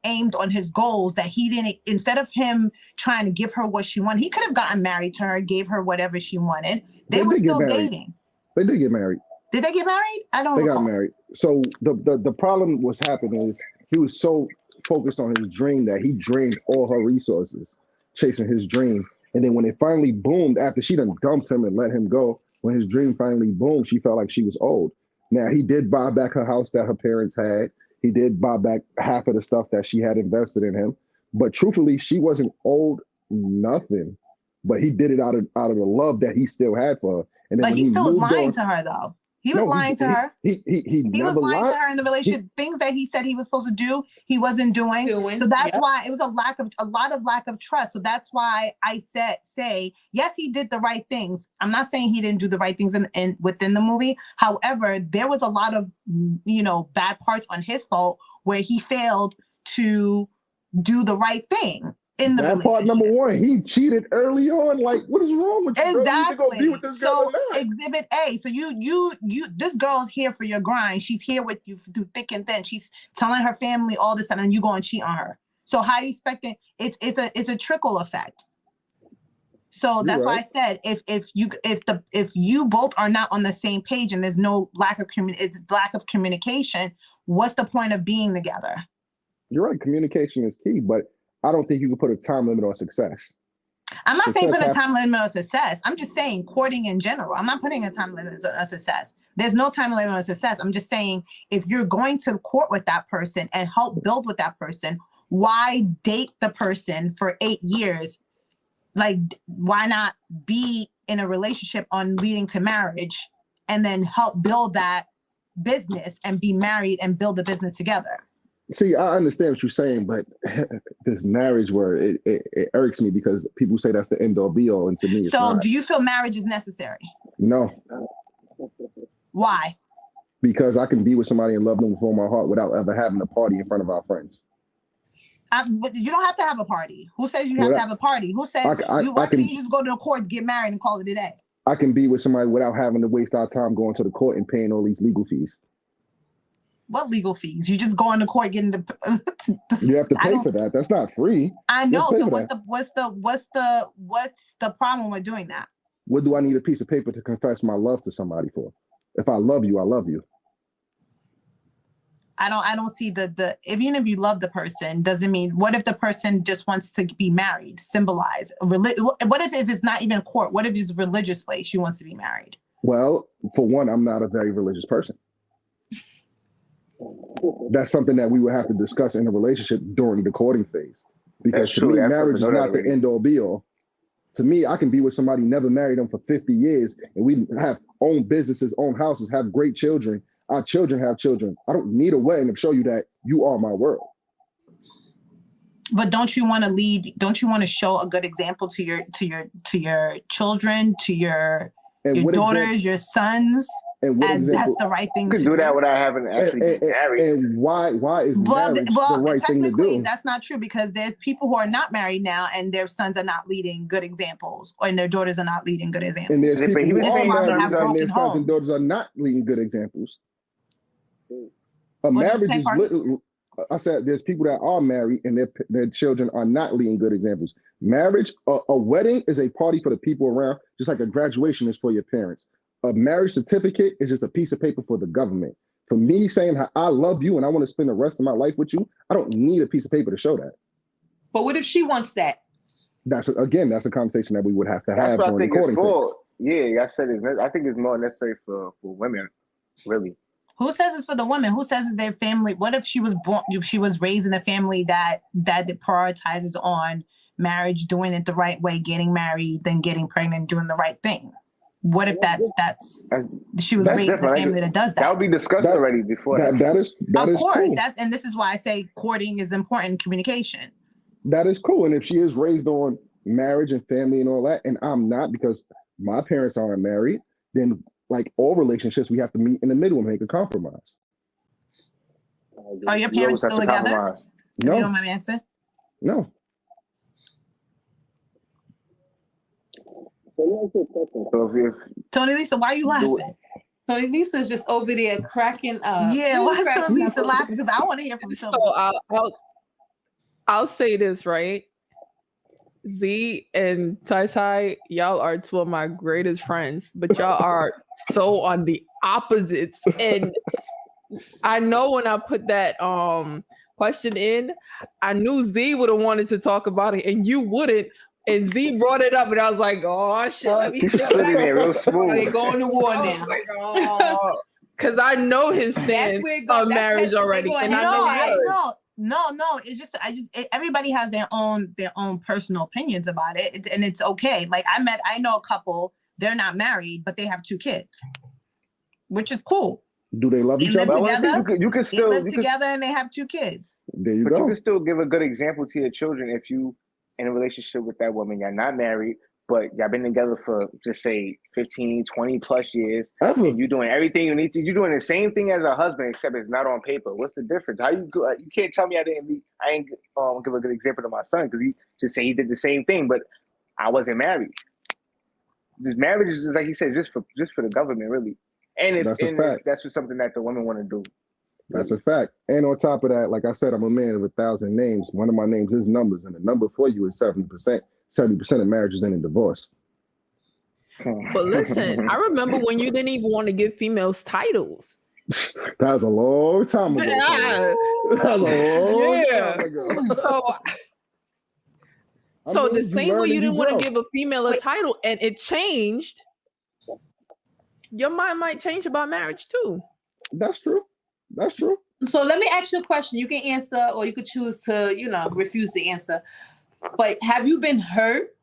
aimed on his goals that he didn't, instead of him trying to give her what she wanted, he could have gotten married to her, gave her whatever she wanted. They were still dating. They did get married. Did they get married? I don't They recall. got married. So the problem was happening is he was so focused on his dream that he drained all her resources chasing his dream. And then when it finally boomed, after she done dumped him and let him go, when his dream finally boomed, she felt like she was old. Now, he did buy back her house that her parents had. He did buy back half of the stuff that she had invested in him. But truthfully, she wasn't old nothing. But he did it out of the love that he still had for her. And then But he still was lying to her, though. He was lying to her. He was never lying lied. to her in the relationship. Things that he said he was supposed to do, he wasn't doing. So that's why it was a lot of lack of trust. So that's why I say yes, he did the right things. I'm not saying he didn't do the right things in within the movie. However, there was a lot of bad parts on his fault where he failed to do the right thing. In the that part number one, he cheated early on. Like, what is wrong with you? Exactly. Girl? You need to go be with this girl or not. Exhibit A. So you, this girl's here for your grind. She's here with you through thick and thin. She's telling her family all this, and then you go and cheat on her. So how you expecting? It's a trickle effect. So that's why I said if you both are not on the same page and there's no lack of communication, what's the point of being together? You're right. Communication is key, but I don't think you can put a time limit on success. I'm not saying put a time limit on success. I'm just saying courting in general. I'm not putting a time limit on success. There's no time limit on success. I'm just saying if you're going to court with that person and help build with that person, why date the person for 8 years? Like, why not be in a relationship on leading to marriage and then help build that business and be married and build the business together? See, I understand what you're saying, but this marriage word, it irks me because people say that's the end all be all, and to me, it's not. Do you feel marriage is necessary? No. Why? Because I can be with somebody and love them with all my heart without ever having a party in front of our friends. But you don't have to have a party. Who says you have to have a party? Who says why can't you just go to the court, get married, and call it a day? I can be with somebody without having to waste our time going to the court and paying all these legal fees. What legal fees? You just go in the court getting the. You have to pay for that. That's not free. I know. So what's the problem with doing that? What do I need a piece of paper to confess my love to somebody for? If I love you, I love you. I don't see even if you love the person, doesn't mean, what if the person just wants to be married, symbolize, what if it's not even a court? What if it's religiously she wants to be married? Well, for one, I'm not a very religious person. That's something that we would have to discuss in a relationship during the courting phase. Because to me, marriage is not the end all be all. To me, I can be with somebody, never married them for 50 years, and we have own businesses, own houses, have great children. Our children have children. I don't need a wedding to show you that you are my world. But don't you want to lead? Don't you want to show a good example to your children, to your daughters, your sons? And as that's the right thing to do. You can do that without having to actually be married. And why is marriage the right thing to do? Technically, that's not true because there's people who are not married now and their sons are not leading good examples, and their daughters are not leading good examples. And there's people who are married and their sons and daughters are not leading good examples. A marriage is literally, I said there's people that are married and their children are not leading good examples. Marriage, a wedding is a party for the people around, just like a graduation is for your parents. A marriage certificate is just a piece of paper for the government. For me saying how I love you and I want to spend the rest of my life with you, I don't need a piece of paper to show that. But what if she wants that? That's a conversation that we would have to have during the courting phase. Yeah, I said I think it's more necessary for women, really. Who says it's for the women? Who says it's their family? What if she was raised in a family that prioritizes on marriage, doing it the right way, getting married, then getting pregnant, doing the right thing. What if she was raised in a family that does that? That would be discussed already before that. That is of course, cool. And this is why I say courting is important, communication. That is cool. And if she is raised on marriage and family and all that, and I'm not, because my parents aren't married, then like all relationships, we have to meet in the middle and make a compromise. Are your parents still together? No. You don't mind me answering? No. Tonilisa, why are you laughing? Tonilisa's just over there cracking up. Yeah, why is Tonilisa laughing? Because I want to hear from So Tonilisa. I'll say this, right? Z and Tai Tai, y'all are two of my greatest friends, but y'all are so on the opposites. And I know when I put that question in, I knew Z would have wanted to talk about it, and you wouldn't. And Z brought it up, and I was like, "Oh shit, let me sit sitting there real smooth." They're going to war now. Because I know his stance on marriage already, and I know No. It's just everybody has their own personal opinions about it, and it's okay. Like I know a couple. They're not married, but they have 2 kids, which is cool. Do they love each other? You can still live together, and they have 2 kids. There you go. You can still give a good example to your children if you in a relationship with that woman. You're not married, but y'all been together for just say 15, 20 plus years. And you're doing everything you need to. You're doing the same thing as a husband, except it's not on paper. What's the difference? How you can't tell me I ain't give a good example to my son because he just say he did the same thing, but I wasn't married. This marriage is, like he said, just for the government, really. And that's just something that the women want to do. That's a fact. And on top of that, like I said, I'm a man of 1,000 names. One of my names is numbers, and the number for you is 70%. 70% of marriages end in divorce. But listen, I remember when you didn't even want to give females titles. That was a long time ago. That was a long time ago. So the same way you didn't want to give a female a title and it changed, your mind might change about marriage too. That's true. That's true. So let me ask you a question. You can answer or you could choose to, refuse to answer. But have you been hurt?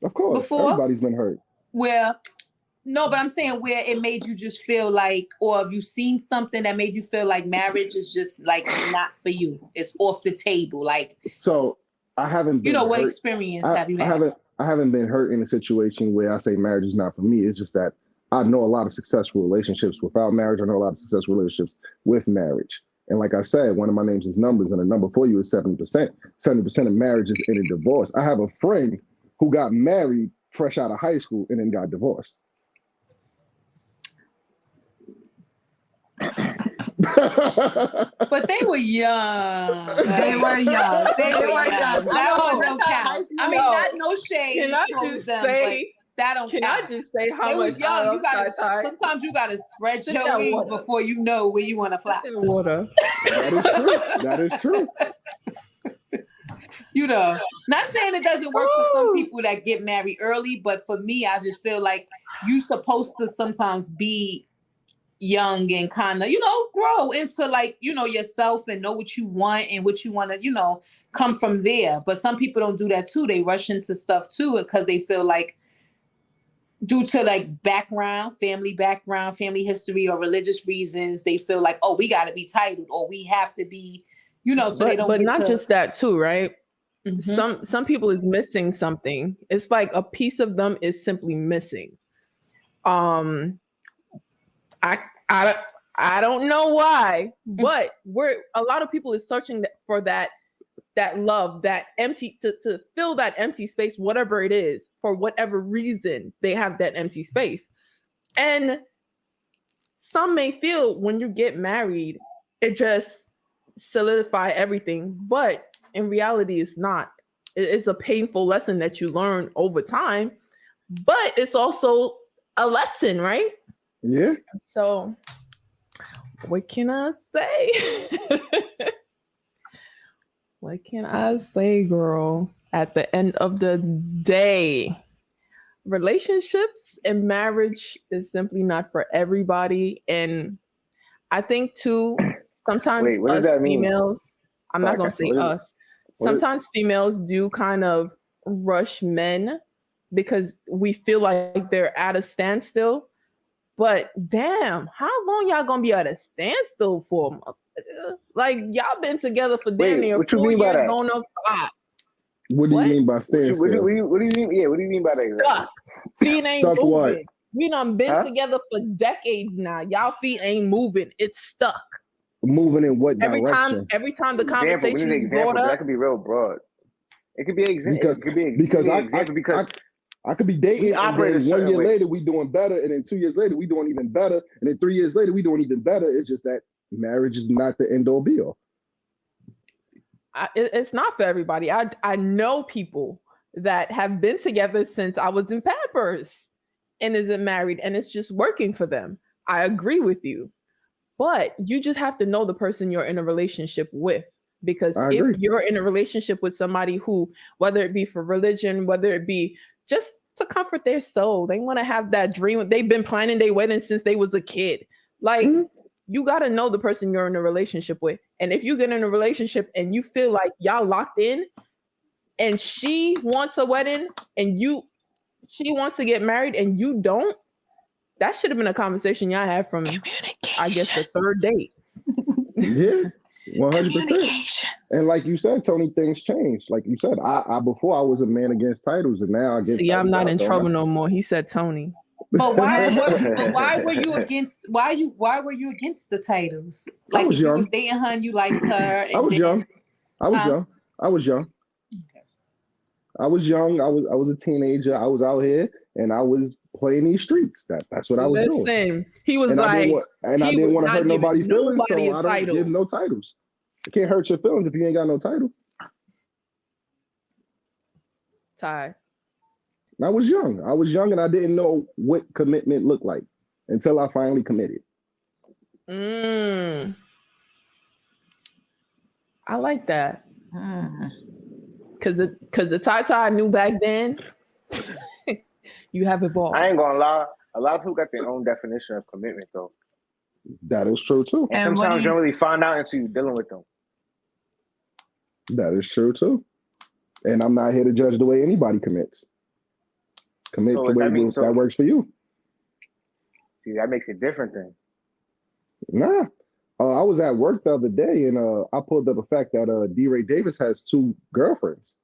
Of course. Before? Everybody's been hurt. No, but I'm saying where it made you just feel like, or have you seen something that made you feel like marriage is just like not for you? It's off the table. Like, so I haven't been what hurt. experience have you had? I haven't been hurt in a situation where I say marriage is not for me. It's just that I know a lot of successful relationships without marriage. I know a lot of successful relationships with marriage. And like I said, one of my names is numbers, and the number for you is 70%. 70% of marriages end in divorce. I have a friend who got married fresh out of high school and then got divorced. But they were young. They were young. That one don't count. I mean, not no shade. Can I just say? That don't count. I just say how they much was young. You gotta sometimes you gotta spread your wings before you know where you want to fly. Water. That is true. That is true. Not saying it doesn't work for some people that get married early, but for me, I just feel like you supposed to sometimes be young and kind of, grow into like, yourself and know what you want and what you want to, come from there. But some people don't do that too. They rush into stuff too because they feel like due to like family history or religious reasons, they feel like, oh, we got to be titled or we have to be, so they don't. But not just that too, right? Mm-hmm. Some people is missing something. It's like a piece of them is simply missing. I don't know why, but a lot of people is searching for that love, that empty to fill that empty space, whatever it is, for whatever reason they have that empty space. And some may feel when you get married, it just solidify everything, but in reality, it's not. It's a painful lesson that you learn over time, but it's also a lesson, right? Yeah. So what can I say? What can I say, girl? At the end of the day, relationships and marriage is simply not for everybody. And I think too, sometimes what does us that mean? females, I'm not going to say us. sometimes females do kind of rush men because we feel like they're at a standstill. But damn, how long y'all gonna be at a standstill for? Like y'all been together for damn near what you 4 mean by years, that? going on 5. What do you What? mean by What do standstill? you mean? Yeah, what do you mean by that? Exactly? Stuck. Feet ain't Stuck moving. what? We done been together for decades now. Y'all feet ain't moving. It's stuck. Moving in what Every direction? time the conversation is brought but up, that could be real broad. It could be an example. Because I could be dating, we and operate then a 1 certain year way. later we doing better, and then 2 years later we doing even better, and then 3 years later we doing even better. It's just that marriage is not the end all be all. it's not for everybody. I know people that have been together since I was in Pampers and isn't married, and it's just working for them. I agree with you, but you just have to know the person you're in a relationship with. Because if you're in a relationship with somebody who, whether it be for religion, whether it be just to comfort their soul, they want to have that dream. They've been planning their wedding since they was a kid. Like, you got to know the person you're in a relationship with. And if you get in a relationship and you feel like y'all locked in and she wants a wedding and she wants to get married and you don't, that should have been a conversation y'all had from, I guess, the third date. Yeah, 100%. And like you said, Tony, things change. Like you said, I before I was a man against titles, and now I get. See, I'm not in trouble no more. He said Tony. But why were you against? Why were you against the titles? Like, if you was dating her and you liked her. And I was young. I was young. Okay. I was young. I was a teenager. I was out here and I was playing these streets. That's what I was doing. Listen, he was and like, I didn't want to hurt nobody's feelings, so I don't title. give no titles. I can't hurt your feelings if you ain't got no title. Ty. I was young. And I didn't know what commitment looked like until I finally committed. I like that. Cause the Ty I knew back then, you have evolved. I ain't gonna lie. A lot of people got their own definition of commitment, though. That is true too. And sometimes you don't really find out until you're dealing with them. That is true too. And I'm not here to judge the way anybody commits. Commit the way that works for you. See, that makes it different then. Nah. I was at work the other day and I pulled up the fact that D-Ray Davis has 2 girlfriends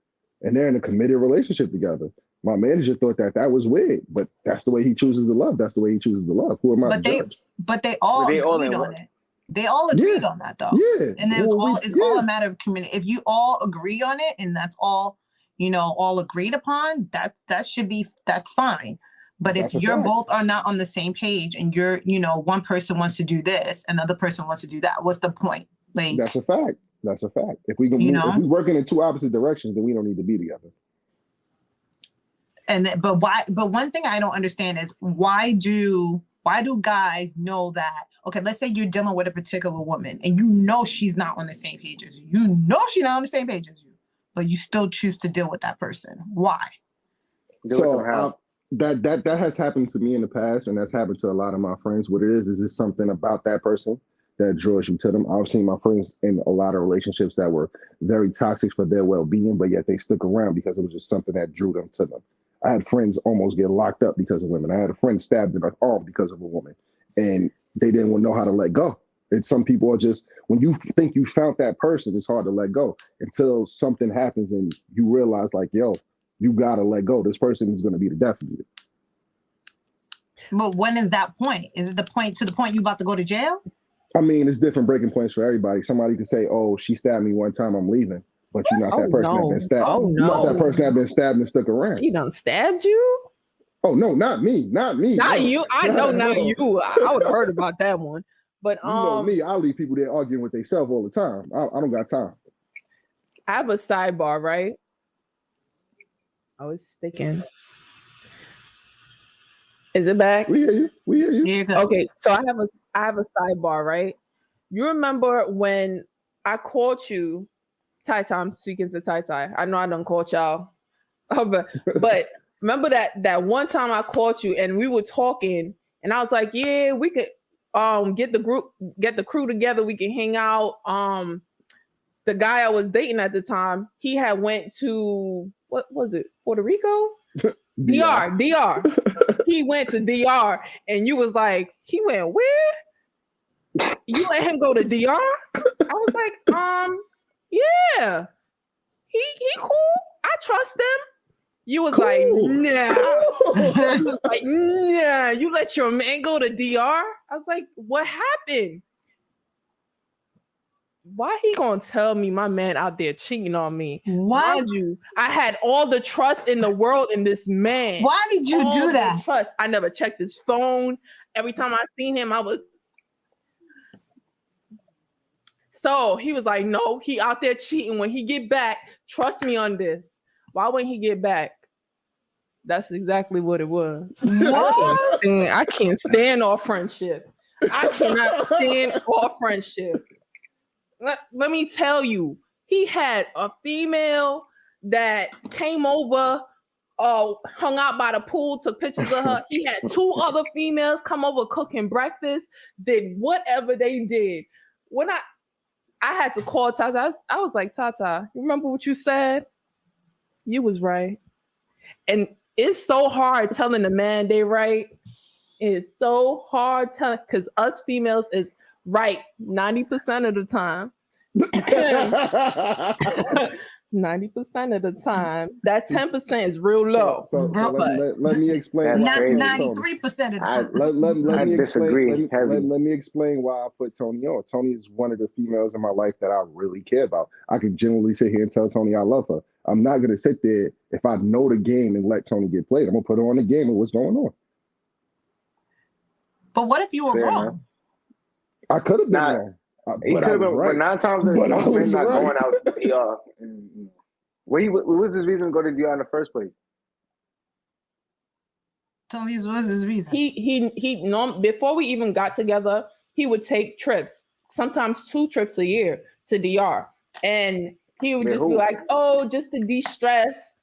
and they're in a committed relationship together. My manager thought that was weird, but that's the way he chooses to love. That's the way he chooses to love. Who am I to judge? But they all agreed on it. They all agreed on that though. Yeah. And it's all a matter of community. If you all agree on it and that's all, all agreed upon, that's fine. But if you're both are not on the same page and you're, one person wants to do this, another person wants to do that, what's the point? Like, that's a fact. If we can, if we're working in 2 opposite directions, then we don't need to be together. But one thing I don't understand is why do guys know that? Okay, let's say you're dealing with a particular woman and she's not on the same page as you. She's not on the same page as you, but you still choose to deal with that person. Why? So that has happened to me in the past, and that's happened to a lot of my friends. What it is it's something about that person that draws you to them. I've seen my friends in a lot of relationships that were very toxic for their well-being, but yet they stuck around because it was just something that drew them to them. I had friends almost get locked up because of women. I had a friend stabbed in the arm because of a woman, and they didn't know how to let go. And some people are just, when you think you found that person, it's hard to let go until something happens and you realize like, yo, you gotta let go. This person is gonna be the death of you. But when is that point? Is it the point you about to go to jail? I mean, it's different breaking points for everybody. Somebody can say, oh, she stabbed me one time, I'm leaving. But you're not that person that been stabbed. You're not that person that been stabbed and stuck around. She done stabbed you? Oh, no, not me. Not you. I know not you. I would have heard about that one. But you know me, I leave people there arguing with themselves all the time. I don't got time. I have a sidebar, right? Oh, it's sticking. Is it back? We hear you. Yeah, okay, so I have a sidebar, right? You remember when I called you, Ty, I'm speaking to Ty. I know I don't call y'all, but remember that one time I called you and we were talking, and I was like, yeah, we could get the crew together, we can hang out. the guy I was dating at the time, he had went to, what was it, Puerto Rico? DR. He went to DR, and you was like, he went where? You let him go to DR? I was like, yeah, he cool. I trust him. You was like, nah. You was like, nah. You let your man go to DR? I was like, what happened? Why he gonna tell me my man out there cheating on me? What? Mind you, I had all the trust in the world in this man. Why did you do that? Trust. I never checked his phone. Every time I seen him, I was. So he was like, no, he out there cheating. When he get back, trust me on this. Why wouldn't he get back? That's exactly what it was. What? I can't stand our friendship. I cannot stand our friendship. Let me tell you, he had a female that came over, hung out by the pool, took pictures of her. He had 2 other females come over cooking breakfast, did whatever they did. When I had to call Tata, I was like, Tata, you remember what you said? You was right. And it's so hard telling the man they right. It's so hard telling, because us females is right 90% of the time. 90% of the time. That 10% is real low. So let me explain. Not 93% of the time. Let me explain why I put Tony on. Tony is one of the females in my life that I really care about. I can genuinely sit here and tell Tony I love her. I'm not gonna sit there if I know the game and let Tony get played. I'm gonna put her on the game and what's going on. But what if you were wrong? I could have been wrong. He could have been, right. But 9 times out of 10, he's not going out to DR. What was his reason to go to DR in the first place? Tony, what was his reason? He before we even got together, he would take trips, sometimes 2 trips a year to DR, and he would just be like, "Oh, just to de-stress.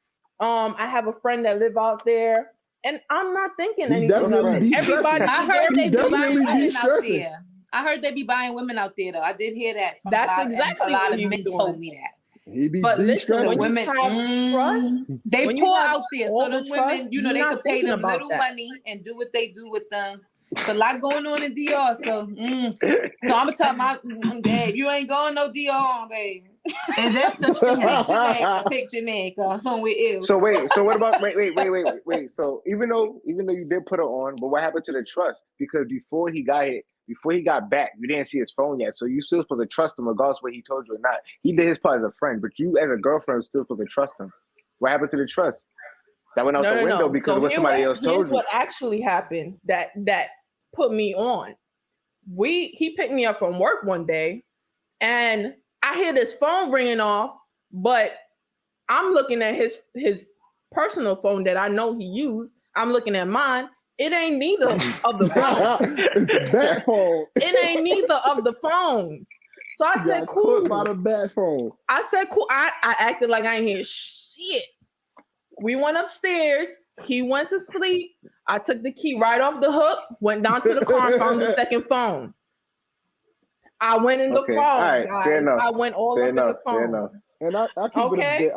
I have a friend that live out there." And I'm not thinking anything of it. Everybody, I heard they be buying women out de-stressing. there. I heard they be buying women out there, though. I did hear that. From That's a lot, exactly a lot what of he men was told doing. me that. He be But listen, when Women, you have trust, they when you pour have out there, all so the the women, trust, you know, they you're could not pay thinking them about little that. money and do what they do with them. It's a lot going on in DR, so I'm gonna tell my babe, you ain't going no DR, babe. Is there such thing as Pick Jamaica, somewhere else. So wait, so what about wait. So even though you did put her on, but what happened to the trust? Because before he got back, you didn't see his phone yet. So you still supposed to trust him regardless of what he told you or not. He did his part as a friend, but you as a girlfriend still supposed to trust him. What happened to the trust? That went out the window because of what somebody else told here's you. what actually happened that put me on. He picked me up from work one day, and I hear this phone ringing off, but I'm looking at his personal phone that I know he used. I'm looking at mine. It ain't neither of the phones. It's the bat phone. It ain't neither of the phones. So I said, cool. By the bat phone. I said, cool. I acted like I ain't hear shit. We went upstairs. He went to sleep. I took the key right off the hook, went down to the car and found the second phone. I went in the phone, right, guys. I went all up in the phone. And I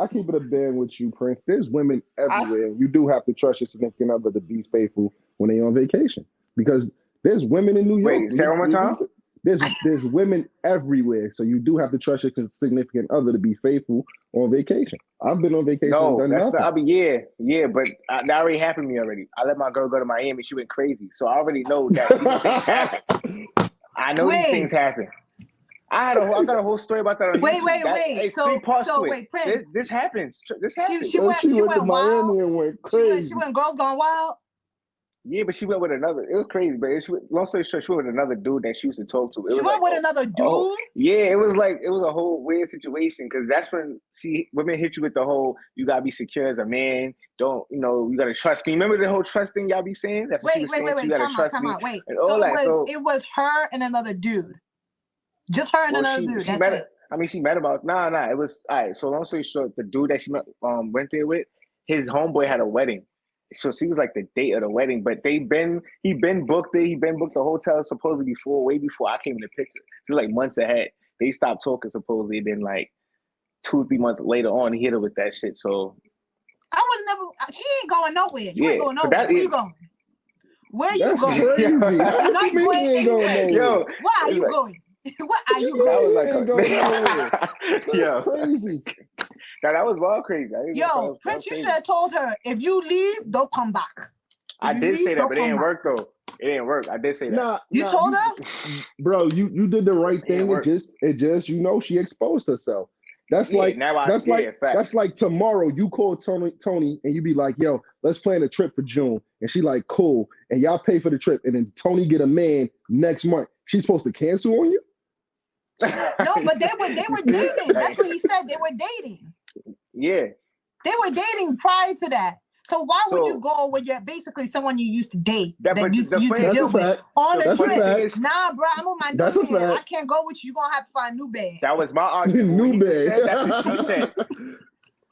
keep it a band with you, Prynce. There's women everywhere. You do have to trust your significant other to be faithful when they're on vacation. Because there's women in New York. Wait, say one more time? There's women everywhere. So you do have to trust your significant other to be faithful on vacation. I've been on vacation. No, that's not. But that already happened to me already. I let my girl go to Miami. She went crazy. So I already know that things happen. I know these things happen. I got a whole story about that on YouTube. Wait. So wait, Prynce. This happens. This happens. She went to wild. Miami and went crazy. She went Girls Gone Wild. Yeah, but she went with another. It was crazy, but long story short, she went with another dude that she used to talk to. She went with another dude? Yeah, it was a whole weird situation because that's when women hit you with the whole, you gotta be secure as a man. Don't, you gotta trust me. Remember the whole trust thing y'all be saying? That's Wait. Time out. Wait. So it was her and another dude. Just her and another dude. That's it. I mean, she met about it was all right. So long story short, the dude that she met, went there with, his homeboy had a wedding. So she was like the date of the wedding, but he been booked it. He been booked the hotel supposedly way before I came in the picture. It was like months ahead. they stopped talking supposedly. Then like 2-3 months later on, he hit her with that shit. So I would never. She ain't going nowhere. You ain't going but nowhere. Where you going? Where you That's going? crazy. You're not Me going ain't going anywhere. nowhere. yo, Where are it's you like- going? Where are you That going? was like ain't going nowhere. That's yo, crazy. that was wild crazy. I didn't know that Yo, was Prince, you crazy. should have told her, if you leave, don't come back. I If you did leave, say that, don't but it come didn't back. work though. It didn't work. I did say that. Nah, You nah, told her? bro, you did the right thing. work. It just she exposed herself. That's Yeah, like now I- that's yeah, like facts. that's like tomorrow you call Tony and you be like, yo, let's plan a trip for June. And she like, cool. And y'all pay for the trip. And then Tony get a man next month. She's supposed to cancel on you? No, but they were dating. That's what he said. They were dating. Yeah. They were dating prior to that. So why would So- you go with your basically someone you used to date That- that but used the to funny- deal That's a with fact. on The a That's a funny trip? thing fact. is, Nah, bro, I'm on my That's a new man. fact. I can't go with you. You're gonna have to find a new bed. that was my argument. But when New he bed. said, that's what she said.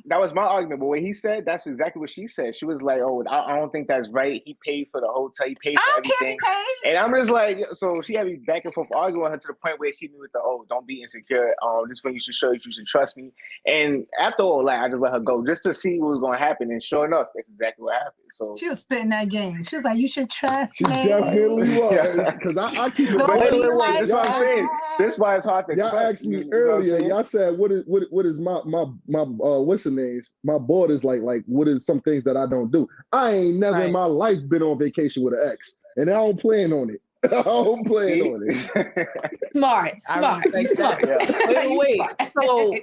That was my argument. But when he said, that's exactly what she said. She was like, "Oh, I don't think that's right. He paid for the hotel. He paid I for don't care if everything." he paid. And I'm just like, so she had me back and forth arguing with her to the point where she knew the, don't be insecure. This when you should show you should trust me. And after all, like, I just let her go just to see what was going to happen. And sure enough, that's exactly what happened. So She was spitting that game. She was like, you should trust She me. definitely was. Yeah. Because I keep it Don't But be real. like that's what I'm saying. This is why it's hard to Y'all trust. asked me You know what I'm earlier. saying? Y'all said what is my what's the names? My borders like what is some things that I don't do. I ain't never in Right. my life been on vacation with an ex, and I don't plan on it. I don't plan on it. Smart. I You smart. respect Yeah. You Wait. smart. So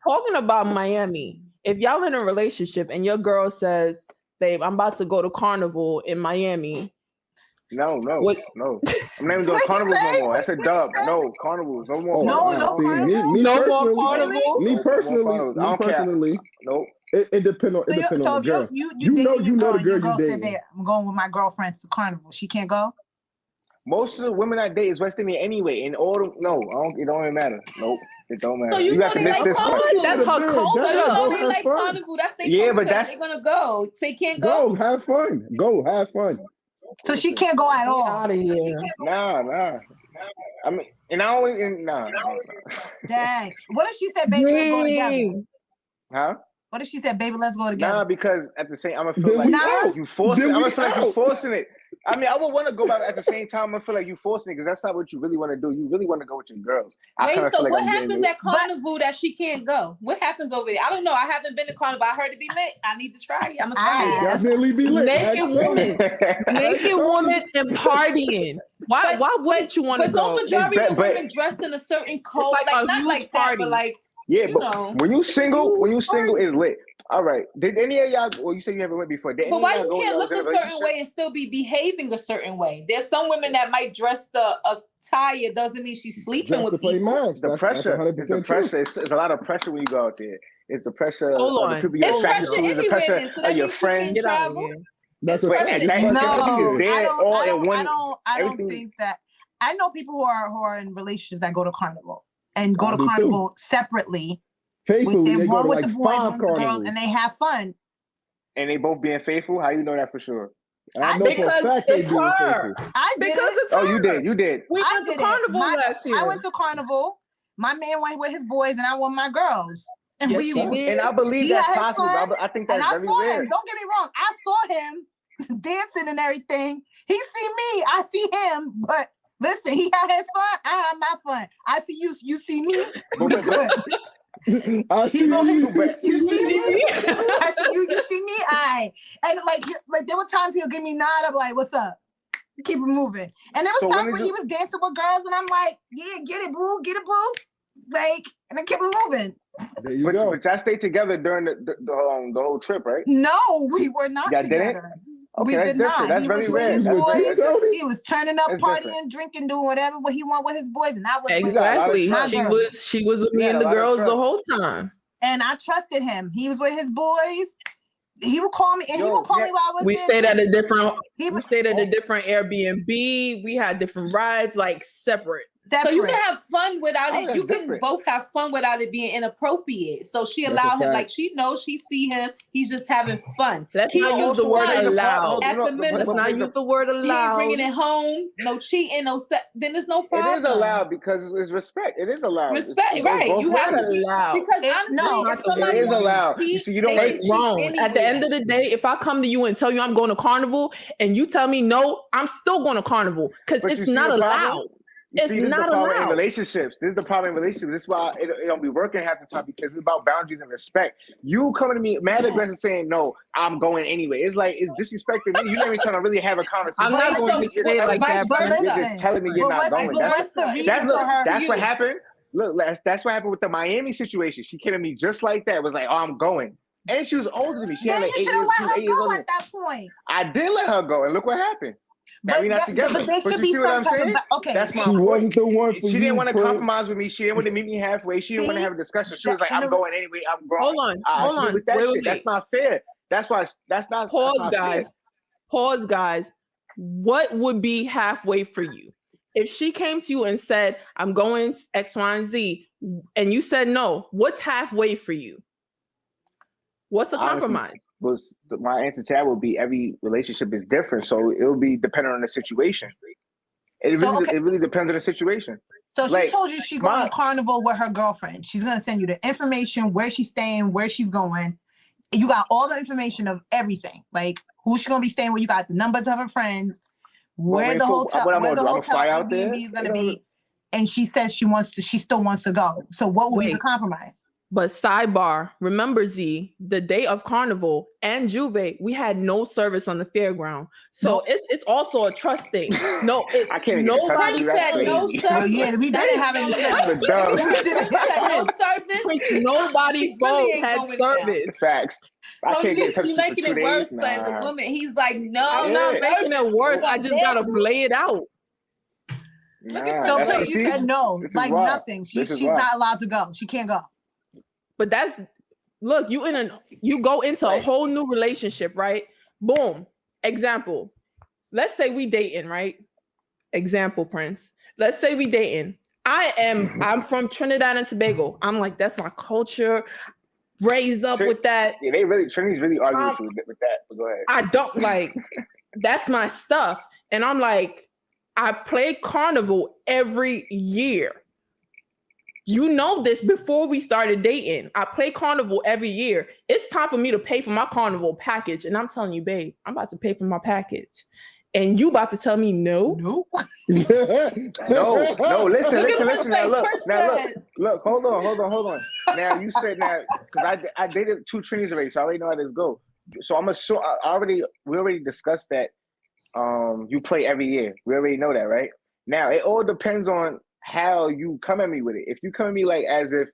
talking about Miami, if y'all in a relationship and your girl says, "Babe, I'm about to go to Carnival in Miami," No. What- I'm not even doing What'd he carnivals say? no more. That's a What'd he dub. say? No, carnivals. No more. Oh, No, wow. no See, carnival? me No more personally, carnival? me No more personally, carnivals. I me don't care. personally, Nope. it depends on So, it depends so on if the girl. you You know dating your the girl, girl your girl you said, dating. "Babe, I'm going with my girlfriend to Carnival. She can't go." Most of the women I date is West Indian anyway. And all the, no, it don't even matter. Nope. It don't matter. So you know have to they miss like this part. carnival. That's her That's culture. So you know Go they have like fun. carnival. That's their Yeah, culture. but that's- They're gonna go. So you can't go. Go have fun. Go have fun. So she can't go at Get all. out of here. Nah. I mean, and I always, nah. Dang. What if she said, "Baby, let's go together"? Dang. Huh? What if she said, "Baby, let's go Nah, together"? because at the same, I'm gonna feel Then like we Nah. out. you forcing. Then I'm we gonna feel like you out. forcing it. I mean, I would want to go, but at the same time, I feel like you forcing it because that's not what you really want to do. You really want to go with your girls. I Wait, kinda so feel like what I'm getting happens it. at Carnival that she can't go? What happens over there? I don't know. I haven't been to Carnival. I heard it be lit. I need to try it. I'm gonna try it. Definitely be lit. Naked Ask woman. Tony. Naked woman and partying. Why wouldn't you want to But go? don't majority of the But- women dress in a certain code? like Like a not huge like that, party. but like Yeah, you but know. when you single, it's party. lit. All right. Did any of y'all? Well, you said you haven't went before. Did But any why of y'all you go when can't y'all look was a in a certain relationship? way and still be behaving a certain way? There's some women that might dress the attire doesn't mean she's sleeping Dress to with play people. max. The That's pressure. 100% It's the true. pressure. It's a lot of pressure when you go out there. It's the pressure Hold of the on. people you're It's attracted pressure to. The anywhere pressure then, so of that your means you friends. can't Get out of travel. here. That's It's a pressure. fact. That- Fucking No, everywhere. They're all in one- I don't everything- think that. I know people who are in relationships that go to Carnival and go I to do too. Carnival separately. Faithfully, With they go one to with like the boys, 5 one with the girls, carnivals. and they have fun. And they both being faithful. How you know that for sure? I know for a Because fact they it's being her. faithful. I did Because it. it's Oh, her. you did. We I went to did it. Carnival My- last year. I went to Carnival. My man went with his boys, and I went with my girls. And Yes, we she did. And I believe He that's had his possible. fun, But I think and that's I very saw rare. him. Don't get me wrong. I saw him dancing and everything. He see me. I see him. But listen, he had his fun. I had my fun. I see you. You see me. But- We but- good. I see gonna- you. You see me. You see you. I see you. You see me. And like there were times he'll give me nod. I'm like, "What's up?" Keep it moving. And there was So times when when did he was dancing with girls, and I'm like, "Yeah, get it, boo. Get it, boo." Like, and I kept it moving. There you go. But y'all stayed together during the whole trip, right? No, we were not Y'all didn't? together. Okay, we that's did different. not. That's He very was with rare. his He's with boys. you, Tony? He was turning up, That's partying, different. drinking, doing whatever what he want with his boys, and I was with Exactly. trust. She was with You me had and a the lot of girls the trust. whole time. and I trusted him. He was with his boys. He would call me, and he Yo, would call yeah. me while I was We there. stayed at a different He we was, stayed at a different Airbnb. We had different rides, like separate. So you can have fun without Oh, it. that's You can different. both have fun without it being inappropriate. So she That's a allowed him, fact. like she knows, she see him. He's just having fun. Let's Keep not you use the word fun allowed. at the minimum. Let's not use the word He ain't bringing allowed. it home. No cheating. No sex. Then there's no It problem. is allowed because it's respect. It is allowed. Respect, It goes right? both You have ways. to allowed. because honestly, no, if it somebody It is wants allowed. to You cheat, see, you don't they want can It's cheat wrong. anywhere. At the end of the day, if I come to you and tell you I'm going to carnival and you tell me no, I'm still going to carnival because But you it's see not the problem? allowed. You It's see, this is the not problem in allowed. relationships. This is the problem in relationships. This is why it don't be working half the time because it's about boundaries and respect. You coming to me mad aggressive saying, no, I'm going anyway. It's like, it's disrespecting me. You're not even trying to really have a conversation. I'm not But- going to You're say it like telling that. me- but Prince. You're listen, just telling me you're but not going. what's the reason for her? That's what happened. Look, that's what happened with the Miami situation. She came to me just like that. Was like, oh, I'm going. And she was older than me. She Then had you like 8 should years. have She was let 8 her years go older. at that point. I did let her go, and look what happened. Now we're not together. But there should you be see what some I'm type saying? of okay. That's my She point. wasn't the one for She you, didn't want to Prince. compromise with me. She didn't want to meet me halfway. She didn't want to See? have a discussion. She was like, That- I'm and the- going anyway. I'm going. Hold on. I Hold agree on. with that Wait, shit. wait, That's wait. not fair. That's why that's not Pause, that's not guys. fair. Pause, guys. What would be halfway for you? If she came to you and said, I'm going X, Y, and Z, and you said no, what's halfway for you? What's the Honestly, compromise? my answer to that would be every relationship is different, so it will be dependent on the situation. It really depends on the situation. So she Like, told you she going to carnival with her girlfriend. She's gonna send you the information, where she's staying, where she's going. You got all the information of everything, like who she's gonna be staying with. You got the numbers of her friends, where the hotel, where the hotel Airbnb is gonna be, and she says she still wants to go. So what will be the compromise? But sidebar, remember Z, the day of Carnival and Juve, we had no service on the fairground. So it's also a trust thing. No, I can't get nobody said no service. Well, yeah, we didn't have any service. No service. Prince, nobody really had going service. Facts. I can't get Tonilisa, you making it worse as a woman. He's like, no, I'm not making it worse. I just gotta lay it out. So Prince, you said no, like nothing. She's not allowed to go. She can't go. But you go into a whole new relationship, right? Boom. Example. Let's say we dating, right? Example, Prince. Let's say we dating. I'm from Trinidad and Tobago. I'm like, that's my culture. Raised up with that. Yeah, Trinity's really arguing with that. But go ahead. I don't like, that's my stuff. And I'm like, I play carnival every year. You know this before we started dating. I play carnival every year. It's time for me to pay for my carnival package. And I'm telling you, babe, I'm about to pay for my package. And you about to tell me no? No. Listen. Look, hold on. Now you said that because I dated 2 Trinities already, so I already know how this goes. So we already discussed that you play every year. We already know that, right? Now it all depends on how you come at me with it. If you come at me like as a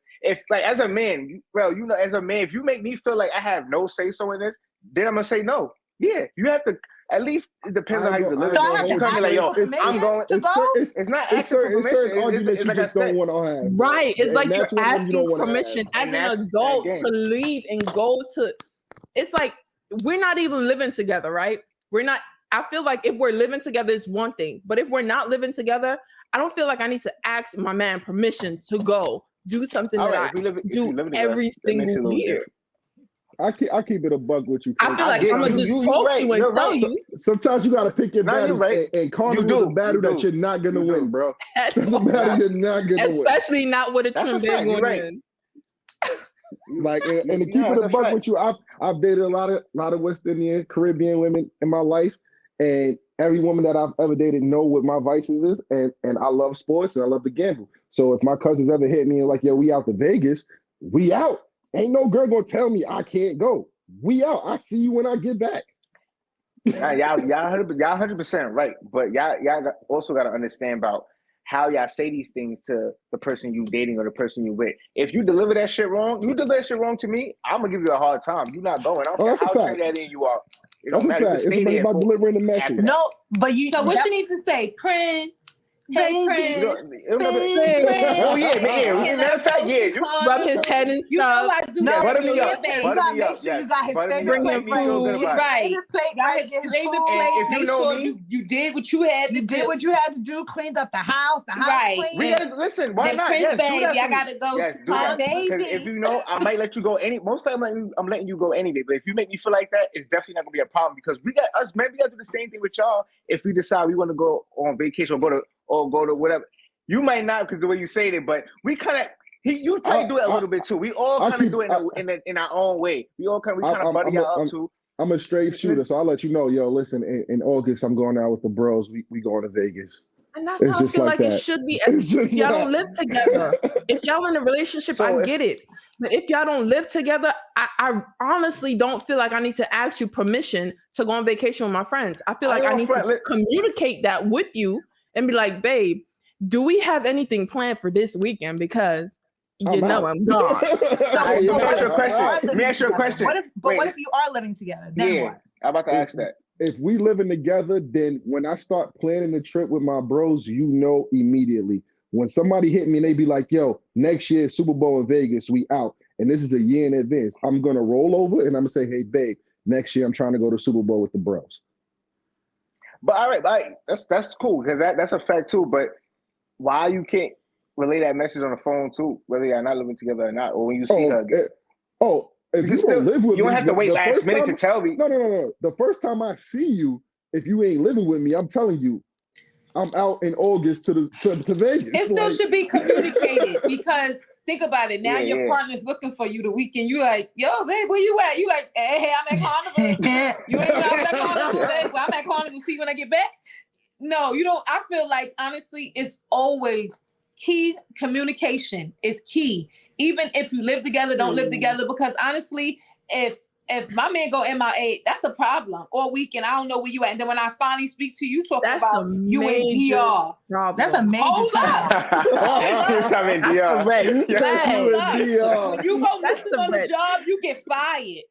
man, as a man, if you make me feel like I have no say so in this, then I'm gonna say no. Yeah, you have to. At least it depends on how you deliver. So I have You to come ask in like, yo, permission I'm going. to go? It's not It's certain arguments you just don't want to have. Right. It's like you're that's one of them you asking don't wanna permission have. as an adult to leave and go to. It's like we're not even living together, right? We're not. I feel like if we're living together, it's one thing. But if we're not living together, I don't feel like I need to ask my man permission to go do something that I do every single year. I keep it a bug with you. I feel like I'm gonna just talk to you and tell you. Sometimes you gotta pick your battles, and carnival is a battle that you're not gonna win, bro. That's a battle you're not gonna win. Especially not with a trim big one in. Like, and to keep it a bug with you, I've dated a lot of West Indian, Caribbean women in my life, and every woman that I've ever dated know what my vices is, and I love sports and I love to gamble. So if my cousins ever hit me and like, yo, we out to Vegas, we out. Ain't no girl gonna tell me I can't go. We out. I see you when I get back. Y'all 100% right, but y'all also got to understand about how y'all say these things to the person you dating or the person you with. If you deliver that shit wrong, to me, I'm gonna give you a hard time. You're not going. I don't care how that in you are. It don't matter. It's about delivering the message. No, but you. So what you need to say, Prince? Hey, Baby, Prynce. Oh yeah, man. Matter of fact, yeah. You Rub his head and You know stuff. I do No, that. butter me Yeah, up. babe. you Butter gotta me make up. sure Yes. you got his Butter me favorite up. Bring plate him Make me feel good food. about it. Right. Get his plate Got ready, his get his favorite food. plate. And if you Make know sure me- you did what you had to You do. did what you had to do, cleaned up the house Right. clean. We gotta listen. Why Then not? Prynce, Yes, do babe, that y'all for me. gotta go Yes, to do that. Baby. Because if you know, I might let you go any. Most of the time, I'm letting you go anyway. But if you make me feel like that, it's definitely not gonna be a problem because we got us. Maybe we gotta do the same thing with y'all. If we decide we want to go on vacation or go to whatever, you might not because the way you say it. But we kind of. You probably do it a little bit too. We all kind of do it in our own way. We kind of buddy y'all up too. I'm a straight shooter, so I'll let you know. Yo, listen, in August, I'm going out with the bros. We going to Vegas. And that's It's how I just feel like like it that. should be. It's just If y'all like- don't live together. If y'all in a relationship, So I if- get it. But if y'all don't live together, I honestly don't feel like I need to ask you permission to go on vacation with my friends. I feel like I need to communicate that with you and be like, babe, do we have anything planned for this weekend? Because you know I'm gone. Let me ask you a question. What if you are living together? Then what? I'm about to ask that. If we living together, then when I start planning the trip with my bros, you know immediately. When somebody hit me and they be like, yo, next year, Super Bowl in Vegas, we out. And this is a year in advance. I'm going to roll over and I'm going to say, hey, babe, next year I'm trying to go to Super Bowl with the bros. But all right, that's cool because that's a fact too. But why you can't relay that message on the phone too, whether you're not living together or not, or when you see her? If you don't live with me, you don't have to wait last minute to tell me. No. The first time I see you, if you ain't living with me, I'm telling you, I'm out in August to Vegas. It still should be communicated because think about it. Now your partner's looking for you the weekend. You like, yo, babe, where you at? You like, hey, I'm at Carnival. You ain't know I'm at Carnival, babe. Well, I'm at Carnival. See you when I get back. No, you don't. I feel like honestly, it's always key. Communication is key. Even if you live together, don't live together. Because honestly, if my man go MIA, that's a problem. All weekend, I don't know where you at. And then when I finally speak to you, talking about you in DR. Problem. That's a major I'm in DR. When you go missing on the job, you get fired.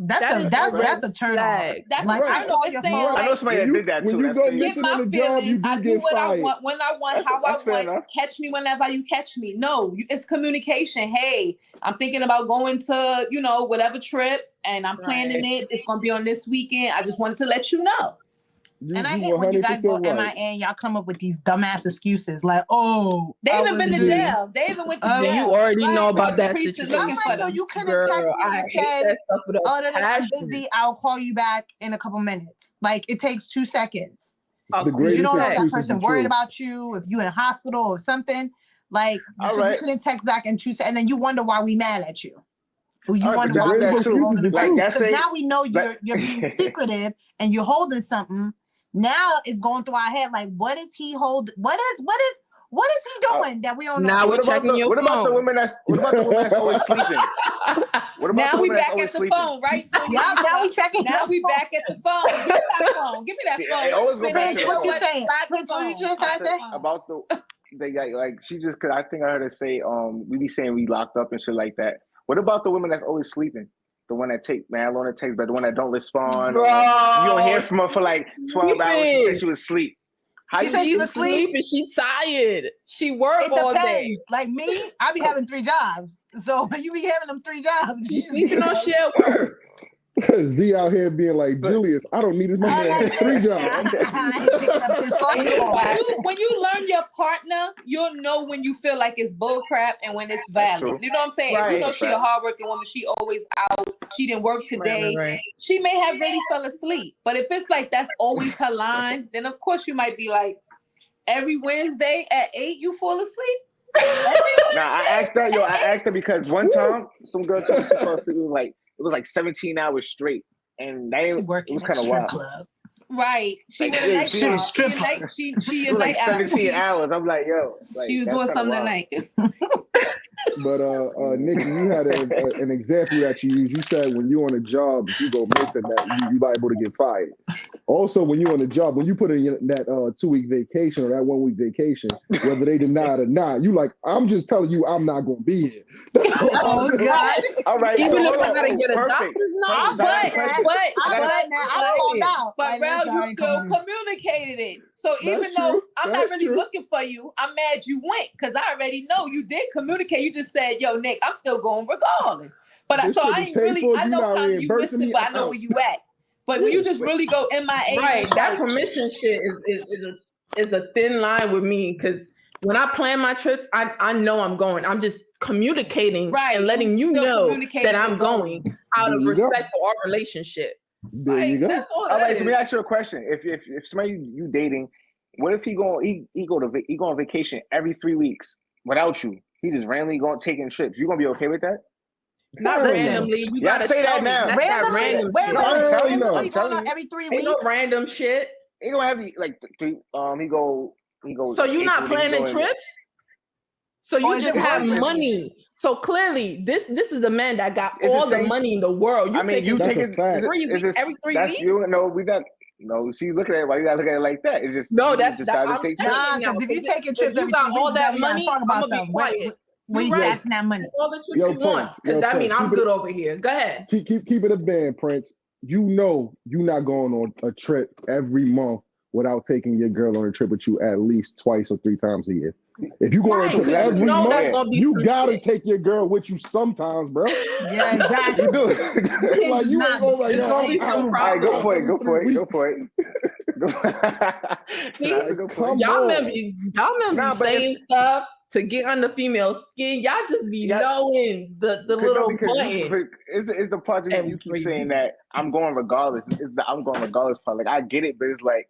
That's a turn off. That's like I know it's saying like, I know somebody that did that too. When you go get missing my on the feelings. job, you I do what fired. I want, when I want, how I want. Catch me whenever you catch me. No, it's communication. Hey, I'm thinking about going to, whatever trip and I'm planning it. It's going to be on this weekend. I just wanted to let you know. And I hate when you guys go MIA and y'all come up with these dumbass excuses like, oh, they even been to jail. They even went to jail. You already know about that situation. I'm like, so you couldn't text me and say, oh, I'm busy. I'll call you back in a couple minutes. Like it takes 2 seconds. Because you don't know if that person worried about you, if you in a hospital or something. Like, you couldn't text back in 2 seconds, and then you wonder why we mad at you. You wonder why we're holding it back. Because now we know you're being secretive and you're holding something. Now it's going through our head like, what is he holding? What is he doing that we don't know? Now we're checking your phone. What about the women that's always sleeping? Now we back at the phone, right? Yeah, now we checking. Now we back at the phone. Give me that phone. Give me that phone. Prynce, what you saying? Prynce, what you just say? About they got like she just because I think I heard her say we be saying we locked up and shit like that. What about the women that's always sleeping? The one that take man long to text, but the one that don't respond. You don't hear from her for like 12 hours. She said she was asleep. How she said she was asleep and she tired. She worked all day. Like me, I be having 3 jobs. So when you be having them 3 jobs, you sleeping on shared work. Z out here being like, Julius, I don't need this. My man has 3 jobs. When you learn your partner, you'll know when you feel like it's bull crap and when it's valid. You know what I'm saying? Right. You know she a hardworking woman. She always out. She didn't work today. Right. She may have really fell asleep. But if it's like that's always her line, then of course you might be like, every Wednesday at 8 you fall asleep? I asked that because one time some girl told me she fell asleep. It was like 17 hours straight, and it was kind of wild. Club. Right, she like, was a night she was strip. She a night owl. 17 hours. I'm like, yo. She was doing something tonight. But Nicky, you had an example that you used. You said when you're on a job, if you go missing, that you liable to get fired. Also, when you're on the job, when you put in that 2-week vacation or that 1-week vacation, whether they deny it or not, you like, I'm just telling you, I'm not gonna be here. That's all. Oh God! All right. Even hold if I on. gotta get a Perfect. doctor's note. I'm But Like, Rell, you listen, still communicated it. So That's even though true. I'm That's not really true. looking for you, I'm mad you went because I already know you did communicate. You just said, "Yo, Nick, I'm still going regardless." But This so shit I is ain't paid really. for, I you know not kind of you reimbursing missing, me, but I I'm know out. where you at. But when you just really go MIA, Right, it's that like, permission shit is a thin line with me because when I plan my trips, I know I'm going. I'm just communicating and letting you still know communicating that I'm you're going out There of you go. respect for our relationship. There you go. That's all All that right, is. so let me ask you a question. If somebody you dating, what if he go on vacation every 3 weeks without you? He just randomly going taking trips. You gonna be okay with that? Not Hell randomly. You Y'all gotta say tell that me. now. That's that randomly. random Wait, shit. No, I'm wait, telling you, randomly I'm telling going on you. every 3 Ain't weeks. no random shit. He gonna have like he go. So you're not April, then he planning go in- trips? So Or you is just it have randomly? money. So clearly, this is a man that got It's the all the same- money in the world. You I mean, taking you That's take a it fact. every 3 that's weeks? you. No, we not. No, see, look at it. Why you gotta look at it like that? It's just No, you that's that. decided I'm to take telling trips. Nah, you now, because if you're if taking trips you every got 3 all weeks, that then we gotta money, talk I'm about gonna be something. quiet. Where you You're right. stashing that money? All the trips Yo, you want, Prynce, because yo, that means Prynce, I'm good over here. Go ahead. Keep it a band, Prynce. You know you're not going on a trip every month without taking your girl on a trip with you at least twice or 3 times a year. If you go on a Right, trip 'cause you every know that's month, gonna be you some gotta shit. take your girl with you sometimes, bro. Yeah, exactly. You do. You can't Like just you not ain't going like, It's yo, gonna be I'm some out. All right, go problem. for it. Every Go 3 for it. Go weeks. for it. See? Nah, go for it. Come Y'all on. men Nah, be but saying stuff to get under female skin. Y'all just be Yeah. knowing the No, little because button. it's the part that Every you keep 3 saying weeks. that I'm going regardless. It's the I'm going regardless part. Like I get it, but it's like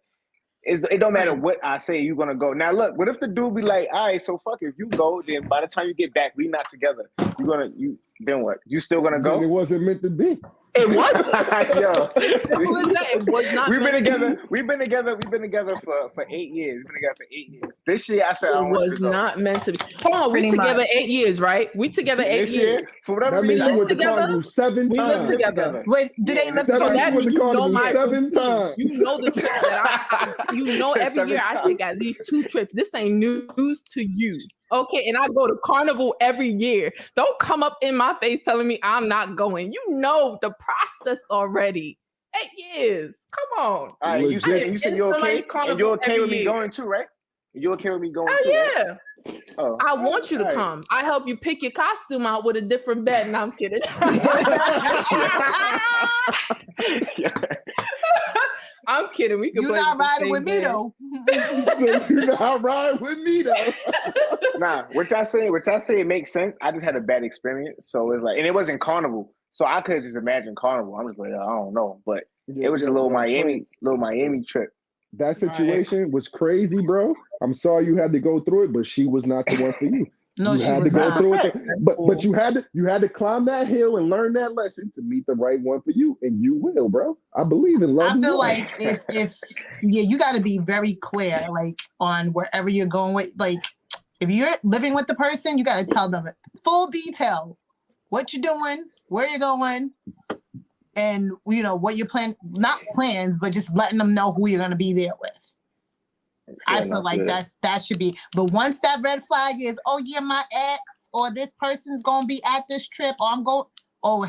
it don't matter what I say, you're gonna go. Now look, what if the dude be like, all right, so fuck it. If you go, then by the time you get back, we not together. Then what? You still gonna Then it go? wasn't meant to be. It was. Yo. Simple as that. It was not. We've been meant to together. be. We've been together for 8 years. We've been together for 8 years. This year I said I It don't want you was to go. not meant to be. Hold on, we Pretty together much. 8 years, right? We together 8 This years. year, for whatever That means reason, you went to together. Carnival 7 We live times. together. Wait, do they Yeah, live That So together? means that you went means to you know Carnival my 7 routine. times. You know the trips that you know every 7 year I times. take at least 2 trips. This ain't news to you. Okay, and I go to Carnival every year. Don't come up in my face telling me I'm not going. You know the process already. 8 years. Come on. All right, you said Legit. you said In you're okay, somebody's and Carnival you're okay every with me year. going too, right? You're okay with me going Hell too, right? yeah. Oh, I want you to all right. come. I help you pick your costume out with a different bed. No, I'm kidding. I'm kidding. We could You play not the riding same with me bed. though. So you're not riding with me though. Nah, what y'all say makes sense. I just had a bad experience, so it's like, and it wasn't Carnival, so I could just imagine Carnival. I'm just like, I don't know, but it was a little Miami trip. That situation was crazy, bro. I'm sorry you had to go through it, but she was not the one for you. No, You she had to was go not. through it, but cool. you had to climb that hill and learn that lesson to meet the right one for you, and you will, bro. I believe in love. I is feel blind. like if you got to be very clear, like on wherever you're going with, like if you're living with the person, you got to tell them full detail what you're doing, where you're going, and you know what your plan, not plans, but just letting them know who you're going to be there with. I feel like that should be. But once that red flag is, oh yeah, my ex or this person's gonna be at this trip, or I'm going. Oh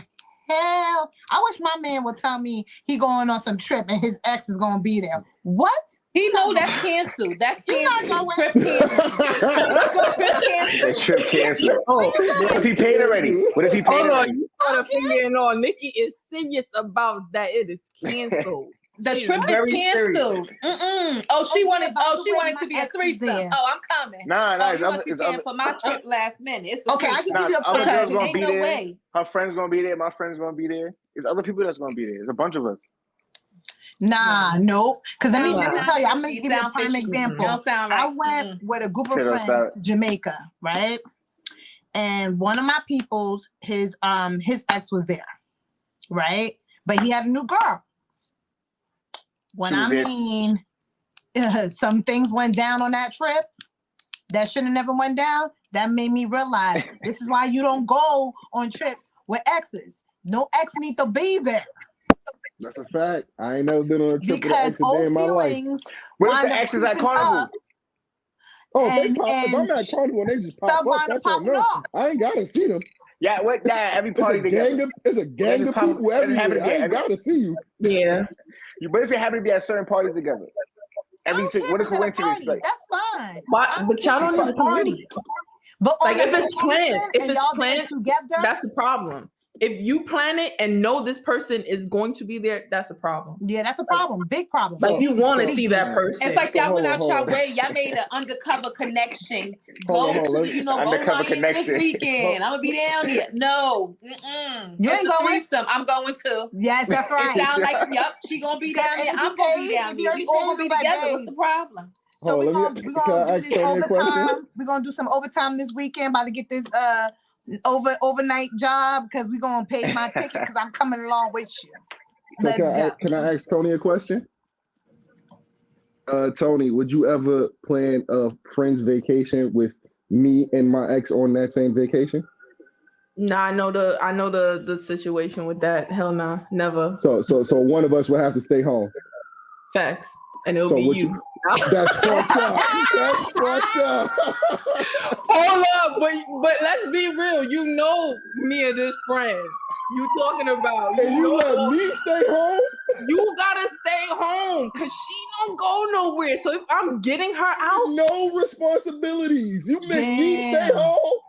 hell! I wish my man would tell me he going on some trip and his ex is gonna be there. What? he know that's canceled. That's You not canceled. going. Trip canceled. Trip canceled. The trip canceled. Oh, What if he paid already? What if he paid hold on. already? You put a finger in on. Nikki is serious about that. It is canceled. The She trip is very canceled. serious. Oh, she Oh, wanted. yeah, by Oh, the she way, wanted my to be a ex is threesome. there. Oh, I'm coming. Nah, Oh, you it's must be other- paying it's for my trip last minute. It's a Okay, I can threesome. give you a other perfect. girls gonna Ain't be no there. way. Her friends gonna be there. My friends gonna be there. There's other people that's gonna be there. There's a bunch of us. Nah, nope. Because let me Nah. tell you, I'm gonna You give you a sound prime fishy. example. Don't sound right. I went with a group of Shit, friends outside. to Jamaica, right? And one of my people's, his ex was there, right? But he had a new girl. When She was I there. mean, some things went down on that trip that should have never went down. That made me realize this is why you don't go on trips with exes. No ex need to be there. That's a fact. I ain't never been on a trip with an Because ex a day old in my life. feelings What if wind the up ex is at creeping Carnival? up. Oh, if And- they pop, if I'm and at Carnival and they just pop stuff up, wind up that's on popping them. off. I ain't gotta see them. Yeah, what? Yeah, every party together. It's a gang of pop- people and it happen everywhere. to be I ain't every- gotta see you. Yeah. But if you happen to be at certain parties together, I don't care what if it's at a coincidence? party. Like, That's fine. Why, I but y'all care don't if need it's to a party. But Like on if a it's planned, vacation if and it's y'all there planned, together, that's the problem. If you plan it and know this person is going to be there, that's a problem. yeah, that's a problem. Big problem. Like you want to Big see deal. that person. It's like So y'all went out hold your on. way. Y'all made an undercover connection. Hold on, Go to let the, me- go Undercover Lions this connection. weekend. I'm gonna be down here. No, You It's ain't a going? threesome. I'm going to. Yes, that's right. It sounds like, yep, she gonna be Because down there. if you I'm gonna be paid, down if you there. already We all paid, gonna be you're like, together. What's babe. the problem? So Hold we're on, gonna can I do ask this Tony a question? overtime. We're gonna do some overtime this weekend. About to get this overnight job because we're gonna pay my ticket because I'm coming along with you. So Let's go. can I ask Tony a question? Tony, would you ever plan a friend's vacation with me and my ex on that same vacation? Nah, I know the situation with that. Hell nah, never. So one of us would have to stay home. Facts. And it'll So be what you. That's fucked up. That's fucked up. Hold up, but let's be real. You know me and this friend. You talking about And you know let me stay home? you gotta stay home because she don't go nowhere. So if I'm getting her out, No responsibilities. You make me stay Damn. home?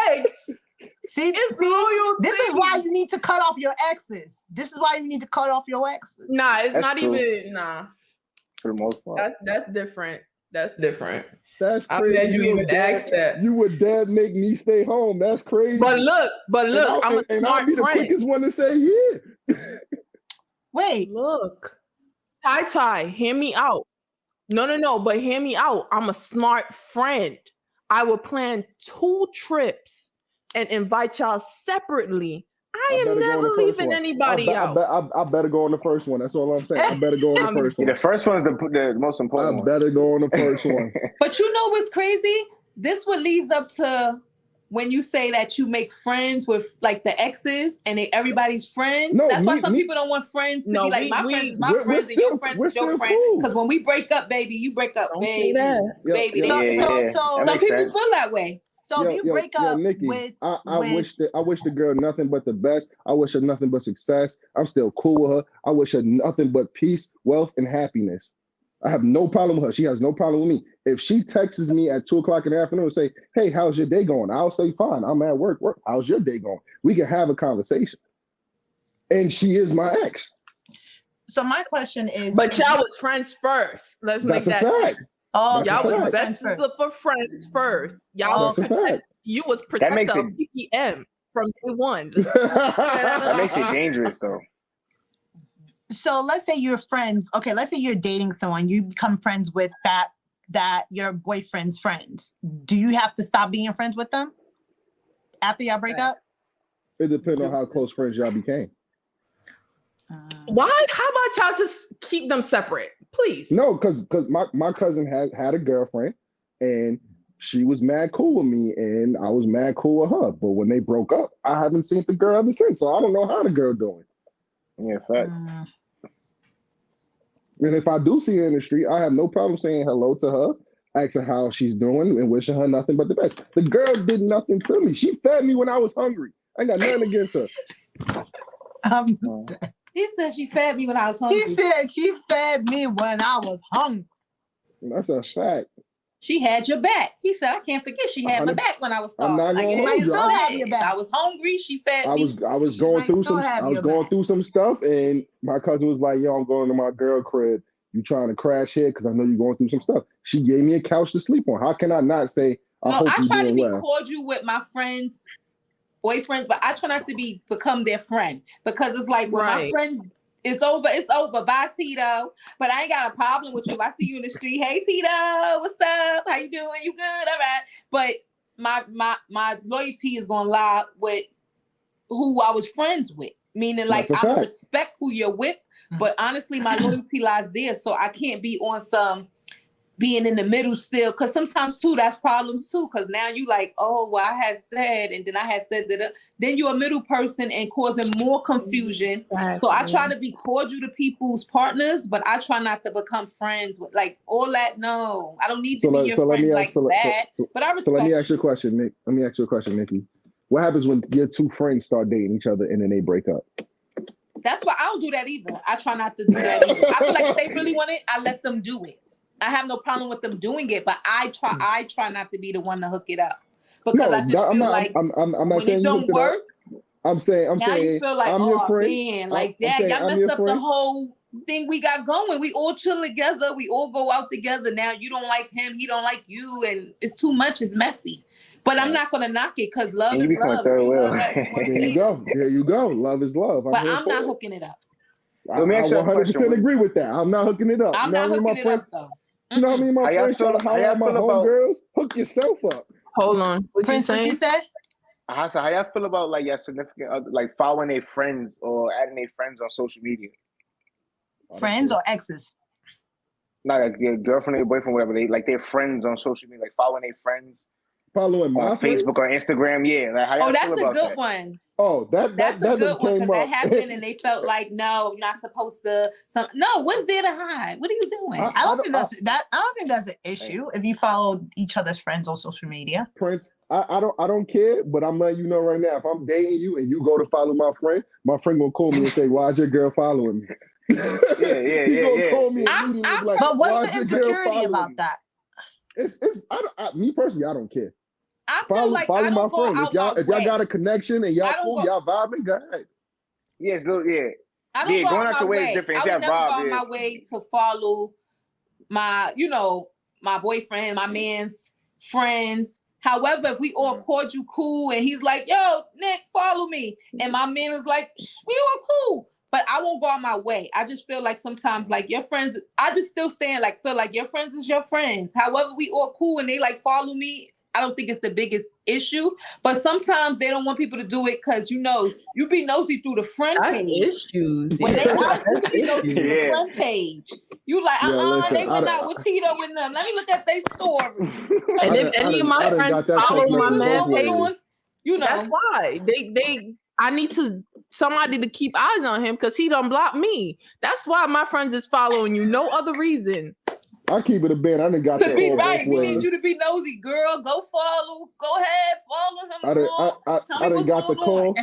thanks. See, It's this is loyalty. why you need to cut off your exes. This is why you need to cut off your exes. Nah, it's That's not true. even For the most part. That's different. That's different. That's I'm crazy. glad you even asked that. You would dad make me stay home. That's crazy. But look, I'm a and I'll smart be the friend. quickest one to say yeah. Wait, Look, Ty, hear me out. No, but hear me out. I'm a smart friend. I will plan 2 trips and invite y'all separately. I am better go on never the first leaving one. anybody out. I better go on the first one. That's all I'm saying. I better go on the first Yeah, one. the first one's the most I important one. better go on the first one. But you know what's crazy? This what leads up to when you say that you make friends with like the exes and everybody's friends. No, That's why me- some me- people don't want friends to No, be like we- my we- friends is my we're friends and still- your friends we're is your still friend. cool. Because when we break up, baby, you break up, Don't say baby. that. Baby, Yeah, they- So- That so some makes people sense. feel that way. so if you break up Nikki, with I wish the girl nothing but the best. I wish her nothing but success. I'm still cool with her. I wish her nothing but peace, wealth, and happiness. I have no problem with her. She has no problem with me. If she texts me at 2:00 in the afternoon and say, "Hey, how's your day going?" I'll say, "Fine. I'm at work. How's your day going?" We can have a conversation. And she is my ex. so my question is, But y'all was friends first. Let's make That's a that. fact. oh, That's a Y'all was fact. best for friends first. Y'all That's a fact. you was That makes protector of it- PPM from day one. That makes it dangerous though. so let's say you're friends. Okay, let's say you're dating someone. You become friends with that your boyfriend's friends. Do you have to stop being friends with them after y'all break up? It depends on how close friends y'all became. Why? How about y'all just keep them separate, please? No, because my cousin had a girlfriend and she was mad cool with me and I was mad cool with her. But when they broke up, I haven't seen the girl ever since. So I don't know how the girl doing. Yeah, fact. And if I do see her in the street, I have no problem saying hello to her, asking how she's doing and wishing her nothing but the best. The girl did nothing to me. She fed me when I was hungry. I ain't got nothing against her. He said she fed me when I was hungry. He said she fed me when I was hungry. That's a fact. She had your back. He said, I can't forget she had my 100 back when I was I'm starving. not Like, gonna it hold is you. good. Have your back. I was hungry. She fed I me. was going might through still some have I was your going back. through some stuff and my cousin was like, "Yo, I'm going to my girl crib. You trying to crash here because I know you're going through some stuff." She gave me a couch to sleep on. How can I not say I No, hope I you're try to doing be well? cordial with my friends, boyfriends, but I try not to become their friend because it's like when my Right. friend it's over. Bye, Tito. But I ain't got a problem with you. If I see you in the street, hey Tito, what's up? How you doing? You good? All right. But my loyalty is gonna lie with who I was friends with. Meaning like That's a I'm gonna fact. respect who you're with, but honestly my loyalty lies there. So I can't be on some being in the middle still, because sometimes too that's problems too, because now you like, oh well, I had said and then I had said that, then you're a middle person and causing more confusion. So I try to be cordial to people's partners, but I try not to become friends with like all that. No, I don't need to be your friend like that. But I respect. So let me ask you a question, Nick. Let me ask you a question, Nikki. What happens when your two friends start dating each other and then they break up? That's why I don't do that either. I try not to do that either. I feel like if they really want it, I let them do it. I have no problem with them doing it, but I try not to be the one to hook it up, because I just feel like I'm not when saying it don't work. I'm saying you feel like, I'm your friend. Man, like that, y'all messed up the whole thing we got going. We all chill together. We all go out together. Now you don't like him, he don't like you, and it's too much. It's messy. But I'm not gonna knock it, because love is love. There you go. There you go. Love is love. But I'm not hooking it up. I 100% agree with that. I'm not hooking it up. I'm not hooking it up though. You know what I mean? My friends try to holler at my homegirls. Hook yourself up. Hold on. Prynce, what you said? How y'all feel about like your significant other, like following their friends or adding their friends on social media? Friends or exes? Not like your girlfriend or your boyfriend, whatever. They like their friends on social media, like following their friends. Following my on Facebook or Instagram, yeah. Like, how y'all that's feel a about good that? one. Oh, that's a good one, because that happened and they felt like, no, you're not supposed to. No, what's there to hide? What are you doing? I don't think that's an issue if you follow each other's friends on social media. Prynce, I don't care, but I'm letting you know right now. If I'm dating you and you go to follow my friend gonna call me and say, "Why's your girl following me?" He's gonna call me immediately. Like, but what's the insecurity about that? Me personally, I don't care. I feel like I don't go out my way. If y'all got a connection and y'all cool, y'all vibing, go ahead. Yeah, so yeah. I don't go going out my my way way. is different. I would never go out my way to follow my, my boyfriend, my man's friends. However, if we all cordial, cool, and he's like, yo, Nick, follow me. And my man is like, we all cool. But I won't go out my way. I just feel like sometimes, like, your friends, I just still stand, like, feel like your friends is your friends. However, we all cool and they, like, follow me. I don't think it's the biggest issue. But sometimes they don't want people to do it because, you be nosy through the front page. Issues. When they out, you be nosy through the front page. You like, they went out with Tito with them. Let me look at their story. And if any of my friends follow my man page, that's why. I need somebody to keep eyes on him because he don't block me. That's why my friends is following you. No other reason. I keep it a bit. I didn't got that. Be right. We need you to be nosy, girl. Go follow. Go ahead, follow him. I done got the call.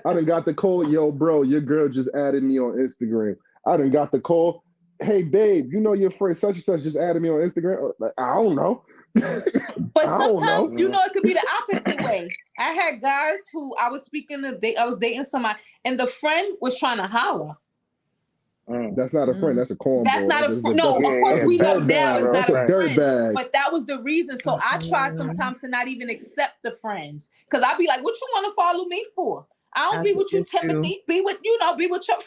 I done got the call. Yo, bro, your girl just added me on Instagram. I done got the call. Hey, babe, your friend such and such just added me on Instagram. Like, I don't know. But sometimes it could be the opposite way. I had guys who I was I was dating somebody, and the friend was trying to holler. That's not a friend. That's a cornball. That's not a friend. No, of course we know now it's not a friend. But that was the reason. So I try sometimes to not even accept the friends, because I be like, "What you want to follow me for? I don't be with you, Timothy. Be with be with your."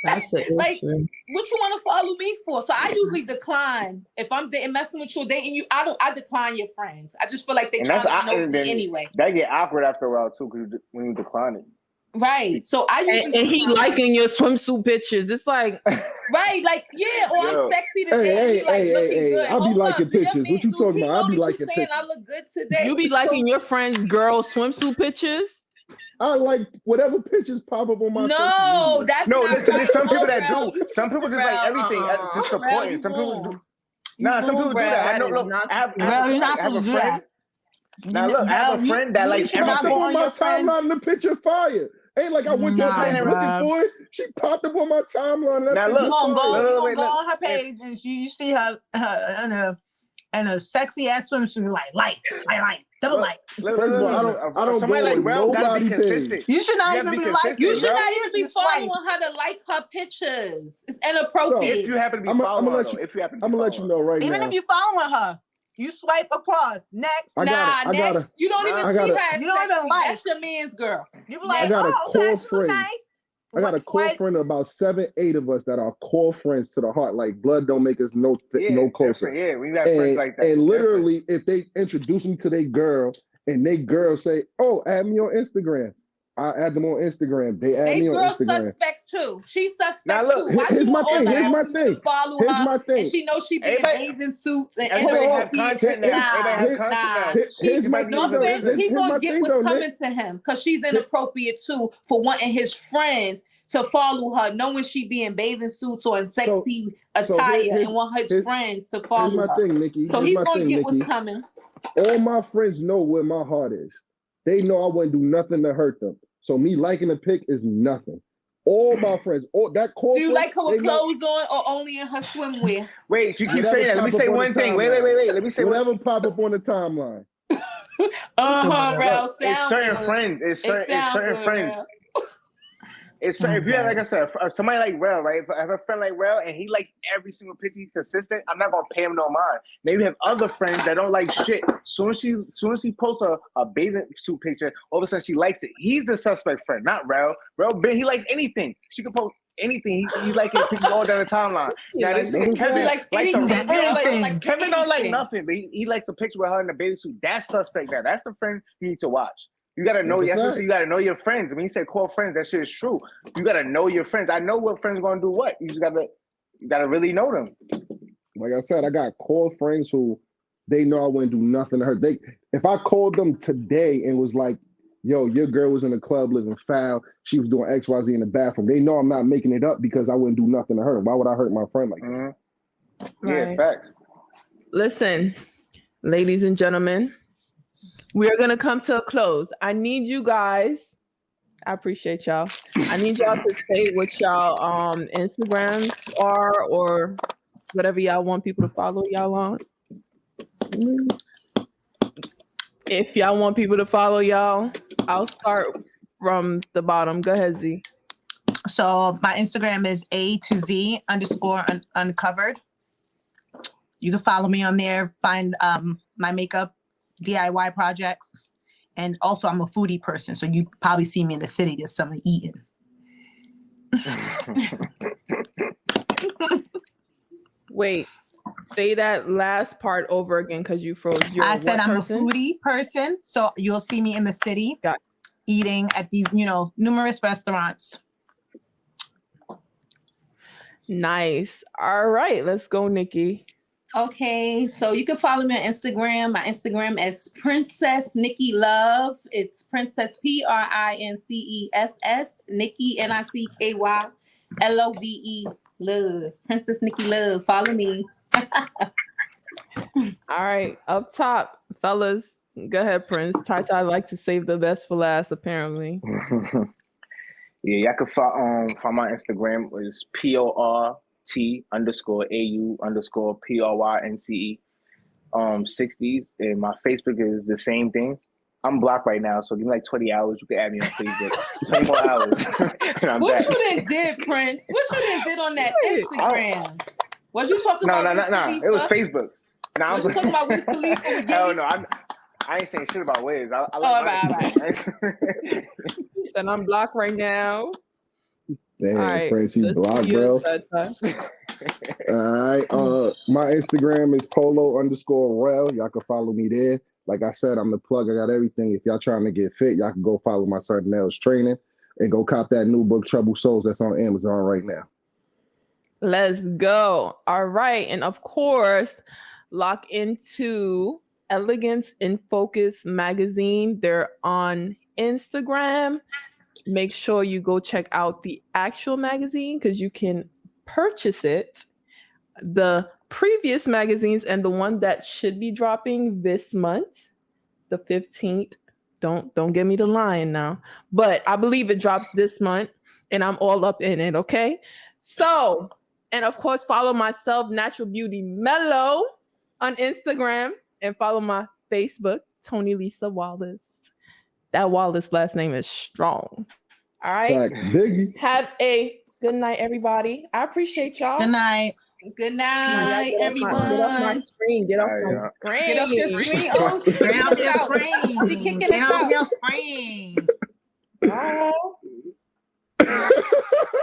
That's like, what you want to follow me for? So I usually decline if I'm messing with you, dating you. I decline your friends. I just feel like they trying to know me anyway. That get awkward after a while too, because when you decline it. Right. So I usually and he liking your swimsuit pictures. It's like right, like I'm sexy today. Looking good. I'll be liking pictures. What you talking about? I'll be liking pictures. I look good today. You be liking your friends' girl swimsuit pictures? I like whatever pictures pop up on my No, that's no. Not Listen, there's some people that do. Some people just like everything, just supporting. Some people do. Nah, some people do that. I know. Look, you're not supposed to do that. Now look, I have a friend that like popped up on my timeline. The picture fire. Ain't like I went to her page looking for it. She popped up on my timeline. Now look, go on her page and you see her in a sexy ass swimsuit. Like, double like. I don't somebody like Rell gotta be consistent. You should not even be like. You should not even be following her to like her pictures. It's inappropriate. If you happen to be following her, I'm gonna let you know right now. Even if you following her. You swipe across. Next. Next. You don't even see her. You don't even like. That's your man's girl. You be like, okay, she look nice. I got a core friend of about 7, 8 of us that are core friends to the heart. Like blood don't make us no closer. Yeah, we got friends like that. And literally, if they introduce me to their girl and they girl say, "Oh, add me on Instagram," I add them on Instagram. They add They me on girl Instagram. suspect too. She's suspect Now look, too. Why here's she my want all thing, the here's my homies thing. to follow Here's her? my thing. And she knows she be in Everybody- bathing suits and Everybody Hold have on. content now. Everybody have content now. Here's my Everybody thing, No needs to though. offense, listen. he Here's my gonna get thing, what's though, coming Nick. to him because she's inappropriate too for wanting his friends to follow her, knowing she be in bathing suits or in sexy attire and want his friends to Here's follow my her. thing, Nikki. So Here's he's my gonna thing, get Nikki. what's coming. All my friends know where my heart is. They know I wouldn't do nothing to hurt them. So me liking a pic is nothing. All my friends, all that call. Do you like her with clothes on or only in her swimwear? Wait, you keep Whatever saying that. Let me pop say up on one the thing. Wait. Let me say whatever pop up on the timeline. Rell, It's sound certain good. friends. It's sound certain good, friends. Rell. It's certain, if you have, like I said, somebody like Rell, right? If I have a friend like Rell and he likes every single picture, he's consistent, I'm not gonna pay him no mind. Maybe you have other friends that don't like shit. Soon as she posts a bathing suit picture, all of a sudden she likes it. He's the suspect friend, not Rell. Rell, he likes anything. She can post anything. He's liking pictures all down the timeline. Now this nigga Kevin, He likes like anything. Kevin don't like nothing, but he likes a picture with her in the bathing suit. That's suspect. Now that's the friend you need to watch. You gotta know. You gotta know your friends. When you say call friends, that shit is true. You gotta know your friends. I know what friends are gonna do what. You gotta really know them. Like I said, I got call friends who they know I wouldn't do nothing to hurt. If I called them today and was like, "Yo, your girl was in the club living foul. She was doing X, Y, Z in the bathroom," they know I'm not making it up because I wouldn't do nothing to her. Why would I hurt my friend like that? Right. Yeah, facts. Listen, ladies and gentlemen, we are gonna come to a close. I need you guys. I appreciate y'all. I need y'all to say what y'all Instagrams are or whatever y'all want people to follow y'all on. If y'all want people to follow y'all, I'll start from the bottom. Go ahead, Z. So my Instagram is A2Z_uncovered. You can follow me on there, find my makeup DIY projects. And also I'm a foodie person, so you probably see me in the city this summer eating. Wait, say that last part over again because you froze. I said I'm a foodie person, so you'll see me in the city eating at these, numerous restaurants. Nice. All right, let's go, Nikki. Okay, so you can follow me on Instagram. My Instagram is Princessnickylove. It's Princess PRINCESS, Nicky NICKYLOVE love. Princess Nicky Love. Follow me. All right, up top, fellas. Go ahead, Prince. Ty like to save the best for last, apparently. Yeah, y'all can find my Instagram is PORT_AU_PRYNCE 60s, and my Facebook is the same thing. I'm blocked right now, so give me like 20 hours. You can add me on Facebook. 20 more hours. What you done did, Prince? What you done did on that Instagram? Was you talking about Wiz Khalifa? It was Facebook. Nah, was you talking about Wiz Khalifa with Giddy? Hell no, I ain't saying shit about Wiz. I right. And I'm blocked right now. Damn, right, Prince, you blocked, bro. All right. My Instagram is polo_Rell. Y'all can follow me there. Like I said, I'm the plug. I got everything. If y'all trying to get fit, y'all can go follow my son Nell's training and go cop that new book, Troubled Souls, that's on Amazon right now. Let's go. All right. And of course, lock into Elegance in Focus magazine. They're on Instagram. Make sure you go check out the actual magazine because you can purchase it. The previous magazines and the one that should be dropping this month, the 15th. Don't get me the line now. But I believe it drops this month and I'm all up in it, okay? So, and of course, follow myself, Naturalbeautymello, on Instagram, and follow my Facebook, Tonilisa Wallace. That Wallace last name is strong. All right. Facts, Biggie. Have a good night, everybody. I appreciate y'all. Good night. Good night, everyone. Get off my screen. Get off my screen. Get off your screen. Oh, she kicking us out. She kicking us out. Get off your screen. Bye.